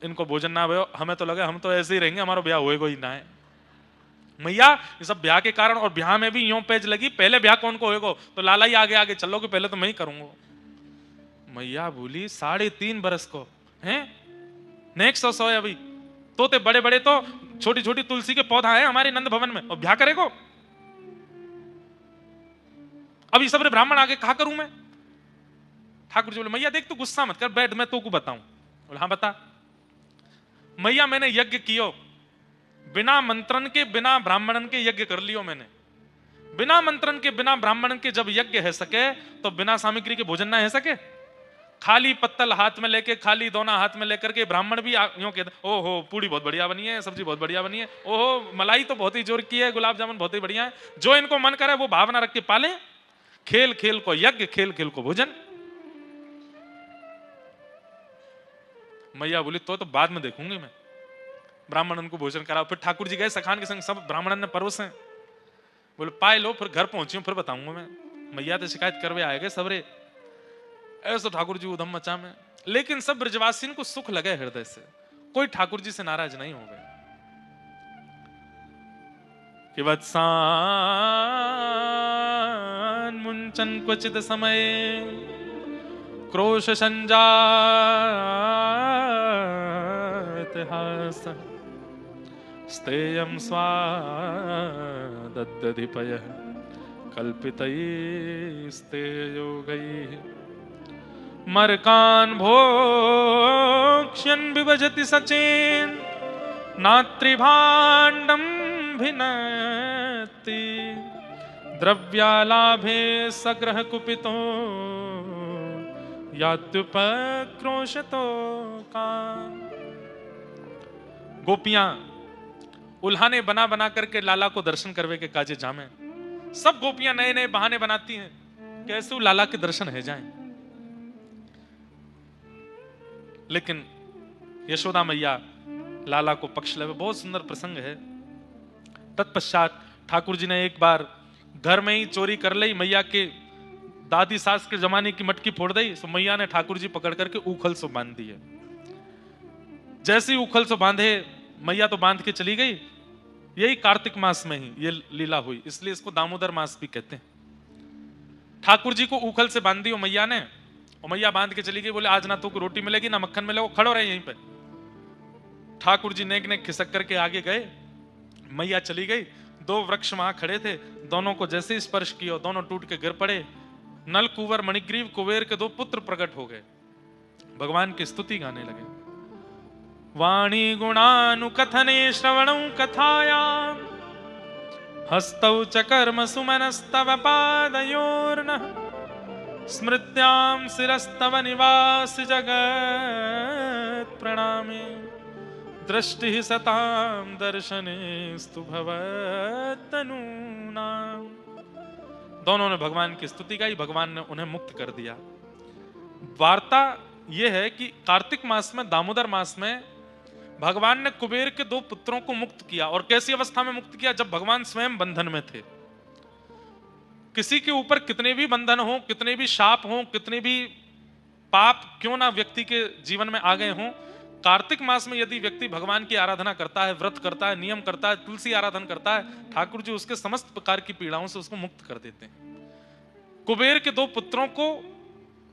इनको भोजन ना भयो, हमें तो लगे हम तो ऐसे ही रहेंगे, हमारा ब्याह होएगो ही ना है। मैया ये सब ब्याह के कारण, और ब्याह में भी यूं पेज लगी, पहले ब्याह कौन को होएगो? तो लाला ही आगे आगे चलो कि पहले तो मैं ही करूंगा। मैया बोली 3.5 बरस को हैं, नेक्स्ट 100 है अभी तो ते बड़े बड़े तो छोटी छोटी तुलसी के पौधा है हमारे नंद भवन में, और ब्याह करेगो? अभी सबरे ब्राह्मण आगे कहा करूं मैं? ठाकुर जी बोले मैया देख तू गुस्सा मत कर, बैठ मैं तो को बताऊं। बोले हाँ बता। मैया मैंने यज्ञ कियो, बिना मंत्रण के बिना ब्राह्मणन के यज्ञ कर लियो मैंने। बिना मंत्रण के बिना ब्राह्मणन के जब यज्ञ है सके तो बिना सामग्री के भोजन ना है सके। खाली पत्तल हाथ में लेके, खाली दोना हाथ में लेकर के ब्राह्मण भी यूं कहते ओहो पूड़ी बहुत बढ़िया बनी है, सब्जी बहुत बढ़िया बनी है, ओहो मलाई तो बहुत ही जोर की है, गुलाब जामुन बहुत ही बढ़िया है। जो इनको मन करे वो भावना रख के पाले। खेल खेल को यज्ञ, खेल खेल को भोजन। मैया बोली तो बाद में देखूंगी मैं, ब्राह्मणन को भोजन कराओ। फिर ठाकुर जी गए सखान के संग, सब ब्राह्मणन ने परोसे। बोले पाए लो, फिर घर पहुंची फिर बताऊंगा मैं। मैया तो शिकायत करवे आए गए सबरे। ऐसा ठाकुर जी उधम मचा में, लेकिन सब ब्रजवासियों को सुख लगे हृदय से, कोई ठाकुर जी से नाराज नहीं हो गए। कि वत्सान मुंचन क्वचित समय क्रोश संजात हास स्तेयं स्वादद्धिपयः कल्पितैस्ते योगैः मर्कान् भोक्ष्यन् विभजति सचेन नात्रिभाण्डं भिनत्ति द्रव्यालाभे सग्रह कुपितो यात्युपक्रोशतो का। गोपियां उल्हाने बना बना करके लाला को दर्शन करवे के काजे जामे। सब गोपियां नए नए बहाने बनाती हैं कैसे लाला के दर्शन है जाएं। लेकिन यशोदा मैया लाला को पक्ष लेवे, बहुत सुंदर प्रसंग है। तत्पश्चात ठाकुर जी ने एक बार घर में ही चोरी कर ली, मैया के दादी सास के जमाने की मटकी फोड़ दी, तो मैया ने ठाकुर जी पकड़ करके उखल से बांध दिए। जैसे ही उखल से बांधे, मैया तो बांध के चली गई। यही कार्तिक मास में ही ये लीला हुई, इसलिए इसको दामोदर मास भी कहते हैं। ठाकुर जी को उखल से बांध दी मैया ने, और मैया बांध के चली गई। बोले आज ना तो को रोटी मिलेगी ना मक्खन मिलेगा, खड़ो रहे यहीं पे। ठाकुर जी नेक नेक खिसक करके आगे गए, मैया चली गई। 2 वृक्ष वहां खड़े थे, दोनों को जैसे ही स्पर्श किया दोनों टूट के गिर पड़े। नल कुंवर मणिग्रीव कुबेर के 2 पुत्र प्रकट हो गए, भगवान की स्तुति गाने लगे। वाणी गुणानुकथने श्रवणं कथायां हस्तौ च कर्म सुमनस्तव पादयोर्नः स्मृत्यां शिरस्तव निवास जगत् प्रणामे दृष्टि सताम दर्शनेस्तु भवतनूनाम। दोनों ने भगवान की स्तुति गाई, भगवान ने उन्हें मुक्त कर दिया। वार्ता यह है कि कार्तिक मास में, दामोदर मास में भगवान ने कुबेर के 2 पुत्रों को मुक्त किया। और कैसी अवस्था में मुक्त किया? जब भगवान स्वयं बंधन में थे। किसी के ऊपर कितने भी बंधन हो, कितने भी शाप हो, कितने भी पाप क्यों ना व्यक्ति के जीवन में आ गए हों, कार्तिक मास में यदि व्यक्ति भगवान की आराधना करता है, व्रत करता है, नियम करता है, तुलसी आराधन करता है, ठाकुर जी उसके समस्त प्रकार की पीड़ाओं से उसको मुक्त कर देते हैं। कुबेर के 2 पुत्रों को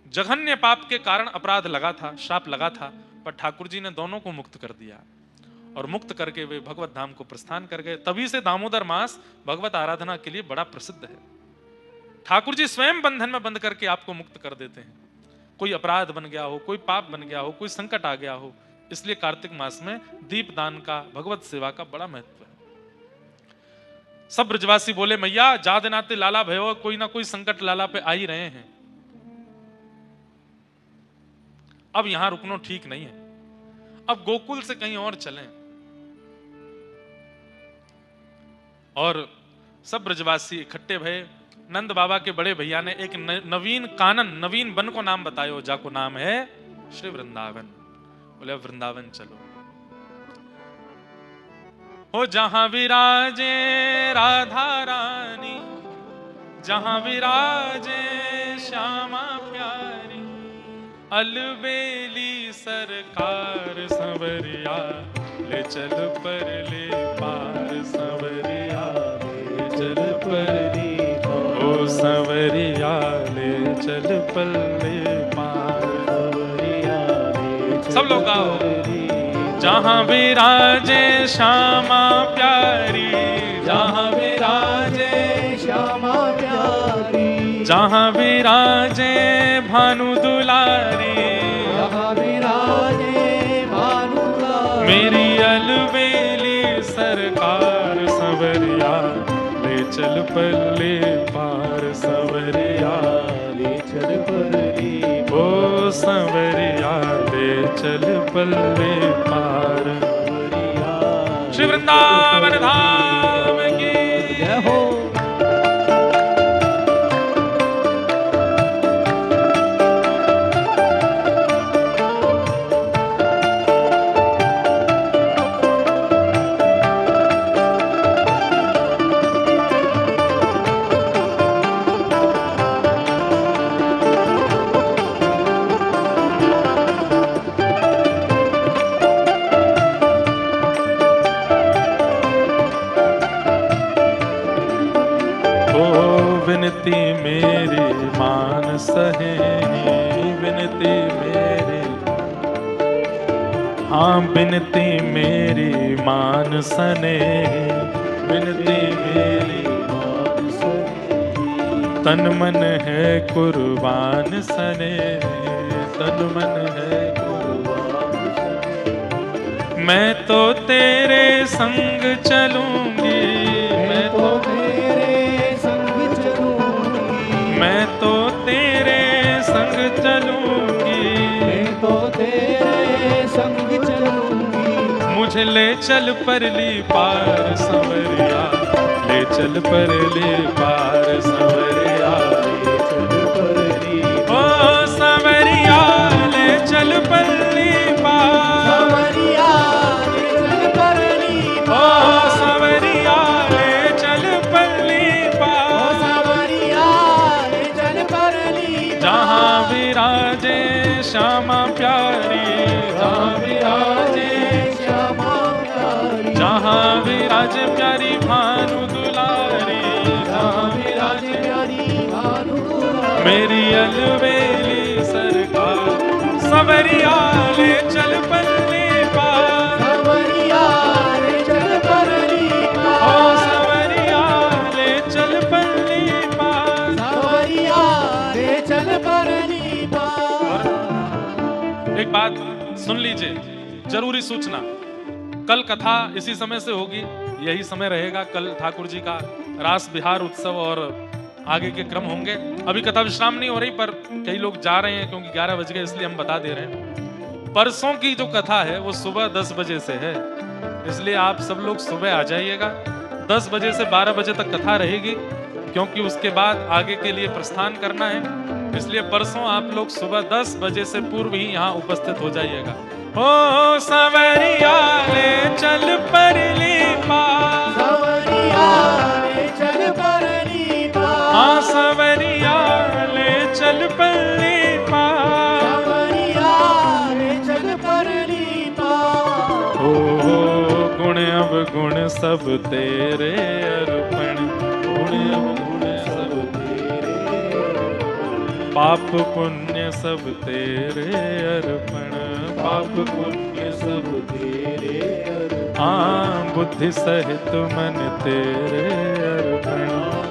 जघन्य पाप के कारण अपराध लगा था, शाप लगा था, पर ठाकुर जी ने दोनों को मुक्त कर दिया और मुक्त करके वे भगवत धाम को प्रस्थान कर गए। तभी से दामोदर मास भगवत आराधना के लिए बड़ा प्रसिद्ध है। ठाकुर जी स्वयं बंधन में बंद करके आपको मुक्त कर देते हैं। कोई अपराध बन गया हो, कोई पाप बन गया हो, कोई संकट आ गया हो, इसलिए कार्तिक मास में दीपदान का, भगवत सेवा का बड़ा महत्व है। सब ब्रजवासी बोले, मैया जा दिनाते लाला भयो, कोई ना कोई संकट लाला पे आ ही रहे हैं, अब यहां रुकना ठीक नहीं है, अब गोकुल से कहीं और चलें। और सब ब्रजवासी इकट्ठे भये। नंद बाबा के बड़े भैया ने एक नवीन कानन, नवीन वन को नाम बतायो, जाको नाम है श्री वृंदावन। बोले वृंदावन चलो। हो जहां विराजे राधा रानी, जहां विराजे श्यामा प्यारी, अलबेली सरकार संवरिया, ले चल पर ले पार संवरिया, ले चल पर ले ओ संवरिया, ले चल पर ले पार संवरिया, सब लोग गाओ। जहां विराजे श्यामा प्यारी, जहां विराजे श्यामा प्यारी, जहां विराजे भानु दुलारी, जहां विराजे भानु दुलारी, मेरी अलबेली सरकार संवरिया, ले चल पल्ले पार संवरिया, ले चल पल्ले ओ संवरिया, ले चल पल्ले पार। श्री वृंदावन धाम की जय हो। विनती मेरी मान सहेनी, विनती मेरी, हाँ विनती मेरी मान सने, विनती मेरी मान सने, तन मन है कुर्बान सने, तन मन है कुर्बान सने, मैं तो तेरे संग चलूंगी, मैं तो मैं तो तेरे संग चलूंगी, मैं तो तेरे संग चलूंगी, मुझे ले चल परली पार संवरिया, ले चल परली पार संवरिया, ले चल परली ओ संवरिया, ले चल परली पार संवरिया, ले चल परली ओ संवरिया, ले चल परली पार, संवरिया, ले चल परली जहां विराजे श्यामा प्यारी, जहां विराजे श्यामा प्यारी, जहां विराजे प्यारी भानु दुलारी, जहां विराजे प्यारी भानु दुलारी, मेरी अलबेली सरकार संवरिया, ले चल पल्ले पार, संवरिया, ले चल परली ओ संवरिया, ले चल पल्ले पार, संवरिया, ले चल परली पार। एक बात सुन लीजिए, जरूरी सूचना, कल कथा इसी समय से होगी, यही समय रहेगा। कल ठाकुर जी का रास बिहार उत्सव और आगे के क्रम होंगे। अभी कथा विश्राम नहीं हो रही, पर कई लोग जा रहे हैं क्योंकि 11 बज गए, इसलिए हम बता दे रहे हैं। परसों की जो कथा है वो सुबह 10 बजे से है, इसलिए आप सब लोग सुबह आ जाइएगा। 10 बजे से 12 बजे तक कथा रहेगी, क्योंकि उसके बाद आगे के लिए प्रस्थान करना है। इसलिए परसों आप लोग सुबह 10 बजे से पूर्व ही यहाँ उपस्थित हो जाइएगा। ओ सवरिया ले चल परली पार, सवरिया ले चल परली पार, हाँ सवरिया ले चल परली पार, सवरिया ले चल परली पार। ओ गुण अवगुण सब तेरे अर्पण, गुण अवगुण सब पाप पुण्य सब तेरे अर्पण, पाप पुण्य सब तेरे अर्पण, हाँ बुद्धि सहित मन तेरे अर्पण,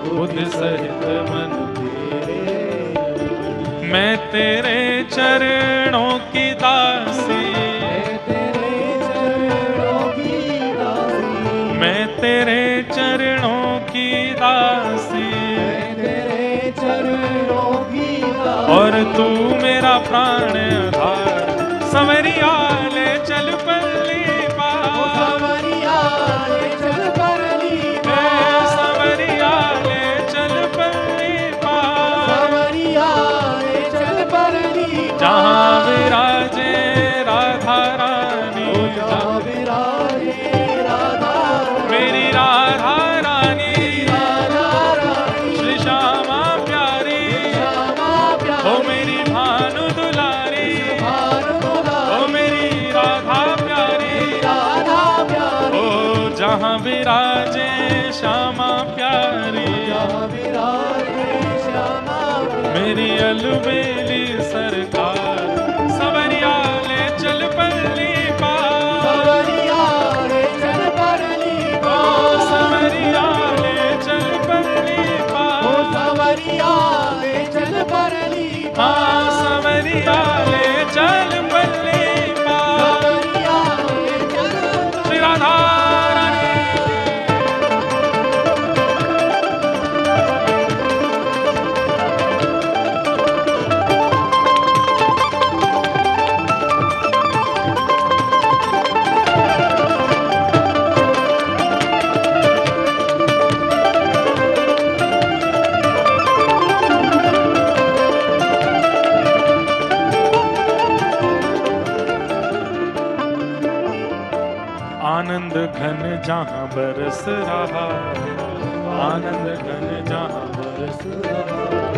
बुद्धि सहित मन तेरे अर्पण। मैं तेरे चरणों की दासी, मैं तेरे चरणों की दासी, तेरे चरणों की और तू मेरा प्राण आधार। सवरिया ले चल परली पार, सवरिया ले चल परली ए सवरिया ले चल परली पार, सवरिया ले चल परली जहाँ विराजे राधा रानी, जहाँ विराजे राधा मेरी राधा रानी, राधा रानी, श्री श्यामा प्यारी, श्यामा प्यारी, ओ मेरी भानु दुलारी, भानु दुलारी, ओ मेरी राधा प्यारी, राधा प्यारी, ओ जहाँ विराजे श्यामा प्यारी, जहाँ विराजे श्यामा प्यारी, मेरी अलबेली सरकार। सवरिया ले चल परली पार, सवरिया ले चल परली ओ सवरिया ले चल परली ओ पार, सवरिया ले चल परली हाँ सवरिया ले चल परली पार। सवरिया ले चल श्री राधा रानी, आनंद घन जहाँ बरस रहा है, आनंद घन जहाँ बरस रहा है,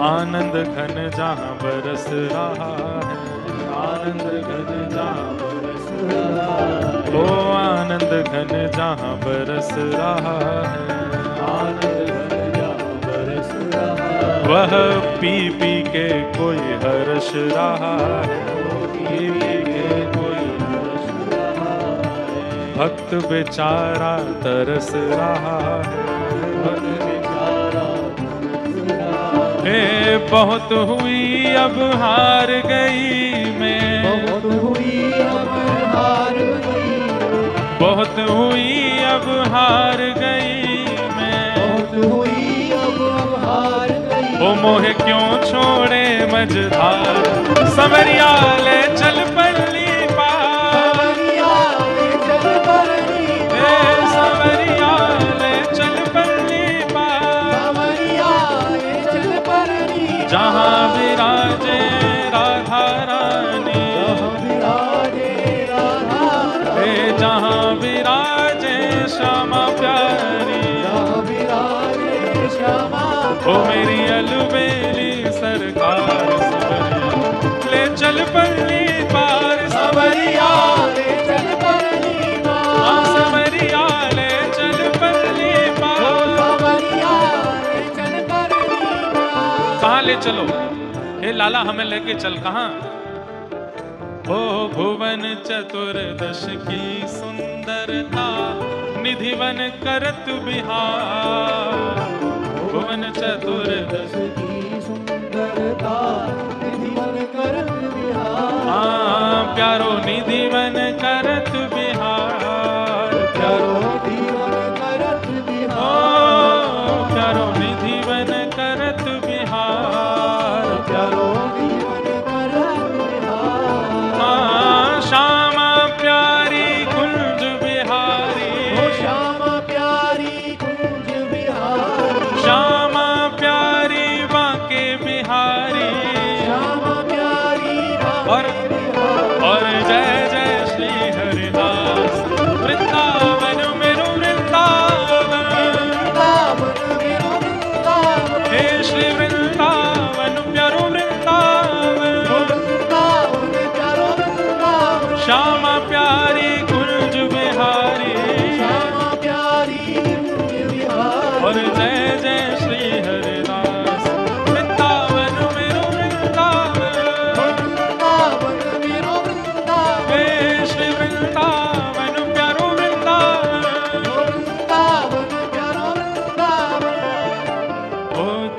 आनंद घन जहाँ बरस रहा है, आनंद घन जहाँ बरस रहा है, ओ आनंद घन जहाँ बरस रहा है, आनंद घन जहाँ बरस रहा है, वह पी पी के कोई हर्ष रहा है, पी पी के कोई हर्ष रहा है, भक्त बेचारा तरस रहा है, भक्त बेचारा तरस रहा है। हे बहुत हुई अब हार गई मैं, बहुत हुई अब हार गई, बहुत हुई अब हार गई मैं, बहुत हुई अब हार गई, ओ मोहे क्यों छोड़े मझधार। सवरिया ले चल परली पार, सवरिया ले चल परली हे सवरिया ले चल परली पार, सवरिया ले चल परली जहाँ विराजे राधा रानी, जहाँ विराजे राधा हे जहाँ विराजे श्यामा प्यारी, जहाँ विराजे श्यामा ओ मेरी अलबेली सरकार। सवरिया ले चल परली पार, सवरिया ले चल परली हाँ सवरिया ले चल परली पार। सवरिया ले चल परली कहाँ ले चलो हे लाला, हमें लेके चल कहाँ। ओ भुवन चतुर्दश की सुंदरता, निधिवन करत बिहार, भुवन चतुर्दश की सुंदरता निधिवन करत बिहार, हाँ प्यारो निधिवन करत बिहार, प्यारो निधिवन करत ओ बिहार, प्यारो निधिवन करत बिहार, प्यारो निधिवन करत बिहार, हाँ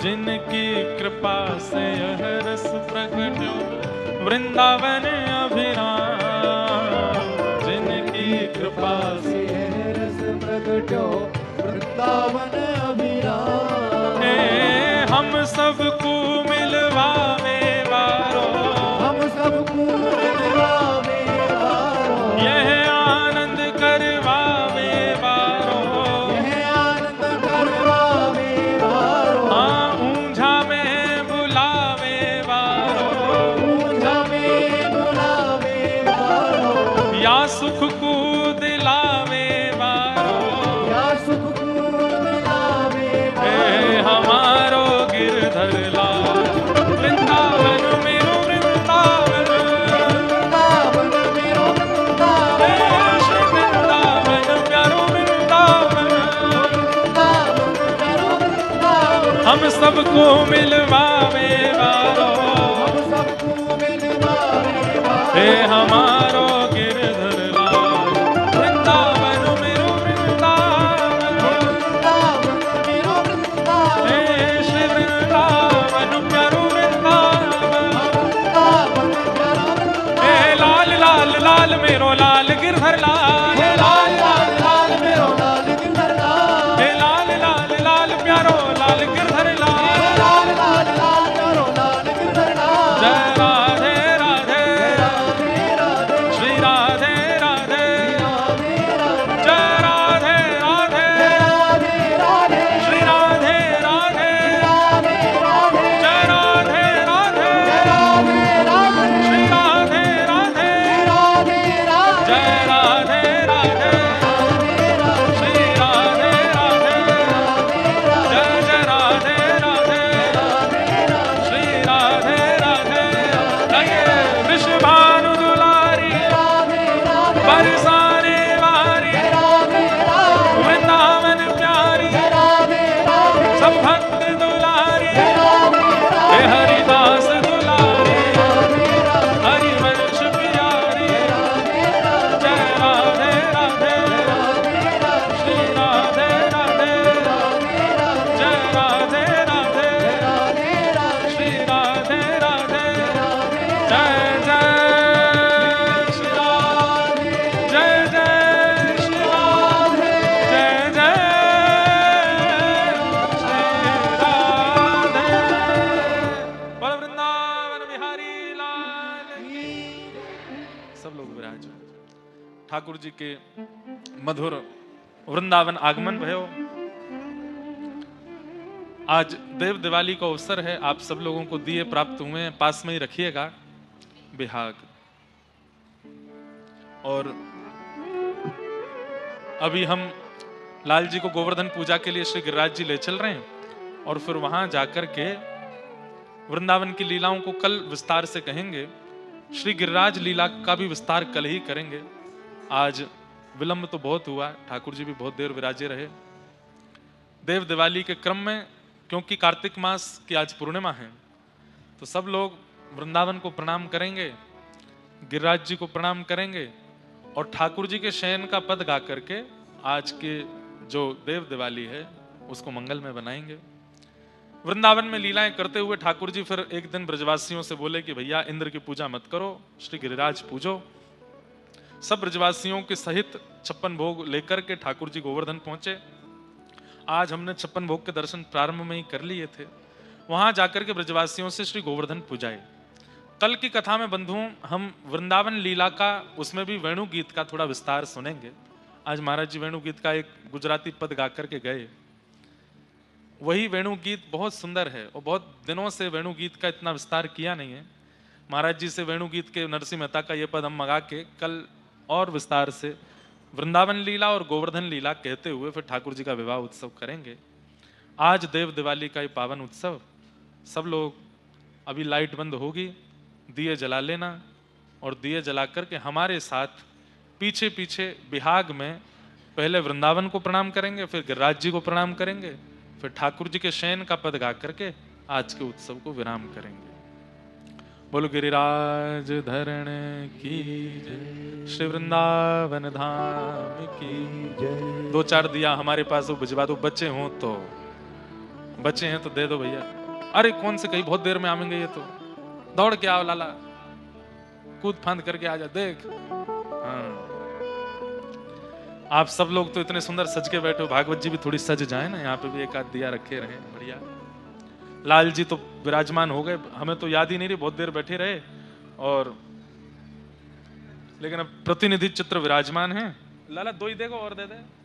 जिनकी कृपा से यह रस प्रगट्यो वृंदावन अभिराम, जिनकी कृपा से यह रस प्रगट्यो वृंदावन अभिराम। हे हम सबको मिलवावे वारो, हम सबको मिलवावे वारो, यह आनंद करवावे वारो, यह आनंद करवावे वारो। हाँ ऊंझा में बुलावे वारो, ऊंझा में बुलावे वारो, या सुख को दिलावे वारो, या सुख को दिलावे हे वारो। हमारो गिरधर लाल वृंदावन मेरो वृंदावन, वृंदावन मेरो हे वृंदावन, श्री वृंदावन प्यारो वृंदावन, वृंदावन मेरो वृंदावन। हम सबको मिलवावे वारो, हम सबको मिलवावे वारो, हे हमारो गिरधर लाल वृंदावन मेरो वृंदावन, वृंदावन मेरो वृंदावन, हे श्री वृंदावन प्यारो वृंदावन, वृंदावन मेरो वृंदावन। हे लाल लाल लाल मेरो लाल गिरधर लाल, हे लाल लाल लाल मेरो लाल गिरधर लाल, हे लाल लाल लाल प्यारो लाल गिरधर लाल, लाल लाल लाल मेरो लाल गिरधर लाल। जय राधे राधे राधे राधे श्री राधे राधे, राधे राधे जय राधे राधे राधे राधे श्री राधे राधे, राधे राधे जय राधे राधे राधे राधे श्री राधे राधे, राधे राधे जय राधे राधे श्री राधे राधे, जय जय राधे राधे श्री राधे राधे। लगे वृषभानु दुलारी बरसाने वारी, वृंदावन प्यारी सब भक्त दुलारी, हे हरिदास दुलारी हरिवंश प्यारी, जय राधे राधे श्री राधे राधे, जय राधे राधे श्री राधे राधे, जय जय श्री राधे, जय जय श्री राधे, जय जय श्री राधे। बोलो वृंदावन बिहारी लाल की। सब लोग विराज। ठाकुर जी के मधुर वृंदावन आगमन भयो। आज देव दिवाली का अवसर है, आप सब लोगों को दिए प्राप्त हुए हैं, पास में ही रखिएगा बिहाग। और अभी हम लाल जी को गोवर्धन पूजा के लिए श्री गिरिराज जी ले चल रहे हैं, और फिर वहां जाकर के वृंदावन की लीलाओं को कल विस्तार से कहेंगे। श्री गिरिराज लीला का भी विस्तार कल ही करेंगे। आज विलंब तो बहुत हुआ, ठाकुर जी भी बहुत देर विराजे रहे। देव दिवाली के क्रम में, क्योंकि कार्तिक मास की आज पूर्णिमा है, तो सब लोग वृंदावन को प्रणाम करेंगे, गिरिराज जी को प्रणाम करेंगे, और ठाकुर जी के शयन का पद गा करके आज के जो देव दिवाली है उसको मंगल में बनाएंगे। वृंदावन में लीलाएं करते हुए ठाकुर जी फिर एक दिन ब्रजवासियों से बोले कि भैया इंद्र की पूजा मत करो, श्री गिरिराज पूजो। सब ब्रजवासियों के सहित 56 भोग लेकर के ठाकुर जी गोवर्धन पहुंचे। आज हमने 56 भोग के दर्शन प्रारंभ में ही कर लिए थे। वहां जाकर के ब्रजवासियों से श्री गोवर्धन पूजाए। कल की कथा में बंधुओं हम वृंदावन लीला का, उसमें भी वेणु गीत का थोड़ा विस्तार सुनेंगे। आज महाराज जी वेणु गीत का एक गुजराती पद गा करके गए। वही वेणु गीत बहुत सुंदर है और बहुत दिनों से वेणु गीत का इतना विस्तार किया नहीं है। महाराज जी से वेणु गीत के नरसिंह मेहता का ये पद हम मंगा के कल और विस्तार से वृंदावन लीला और गोवर्धन लीला कहते हुए फिर ठाकुर जी का विवाह उत्सव करेंगे। आज देव दिवाली का ये पावन उत्सव, सब लोग अभी लाइट बंद होगी, दिए जला लेना, और दिए जला करके हमारे साथ पीछे पीछे बिहाग में पहले वृंदावन को प्रणाम करेंगे, फिर गिरिराज जी को प्रणाम करेंगे, फिर ठाकुर जी के शयन का पद गा करके आज के उत्सव को विराम करेंगे। बोलो गिरिराज धरण की जय, श्री वृंदावन धाम की जय। 2-4 दिया हमारे पास वो बुझवा दो, बच्चे हों तो बचे हैं तो दे दो भैया। अरे कौन से, कहीं बहुत देर में आवेंगे ये तो, दौड़ के आओ लाला, कूद फांद करके आ जा देख। हाँ। आप सब लोग तो इतने सुंदर सज के बैठे हो, भागवत जी भी थोड़ी सज जाए ना, यहाँ पे भी एक आध दिया रखे रहे बढ़िया। लाल जी तो विराजमान हो गए, हमें तो याद ही नहीं रही, बहुत देर बैठे रहे। और लेकिन अब प्रतिनिधि चित्र विराजमान है। लाला दो ही देगा और दे दे।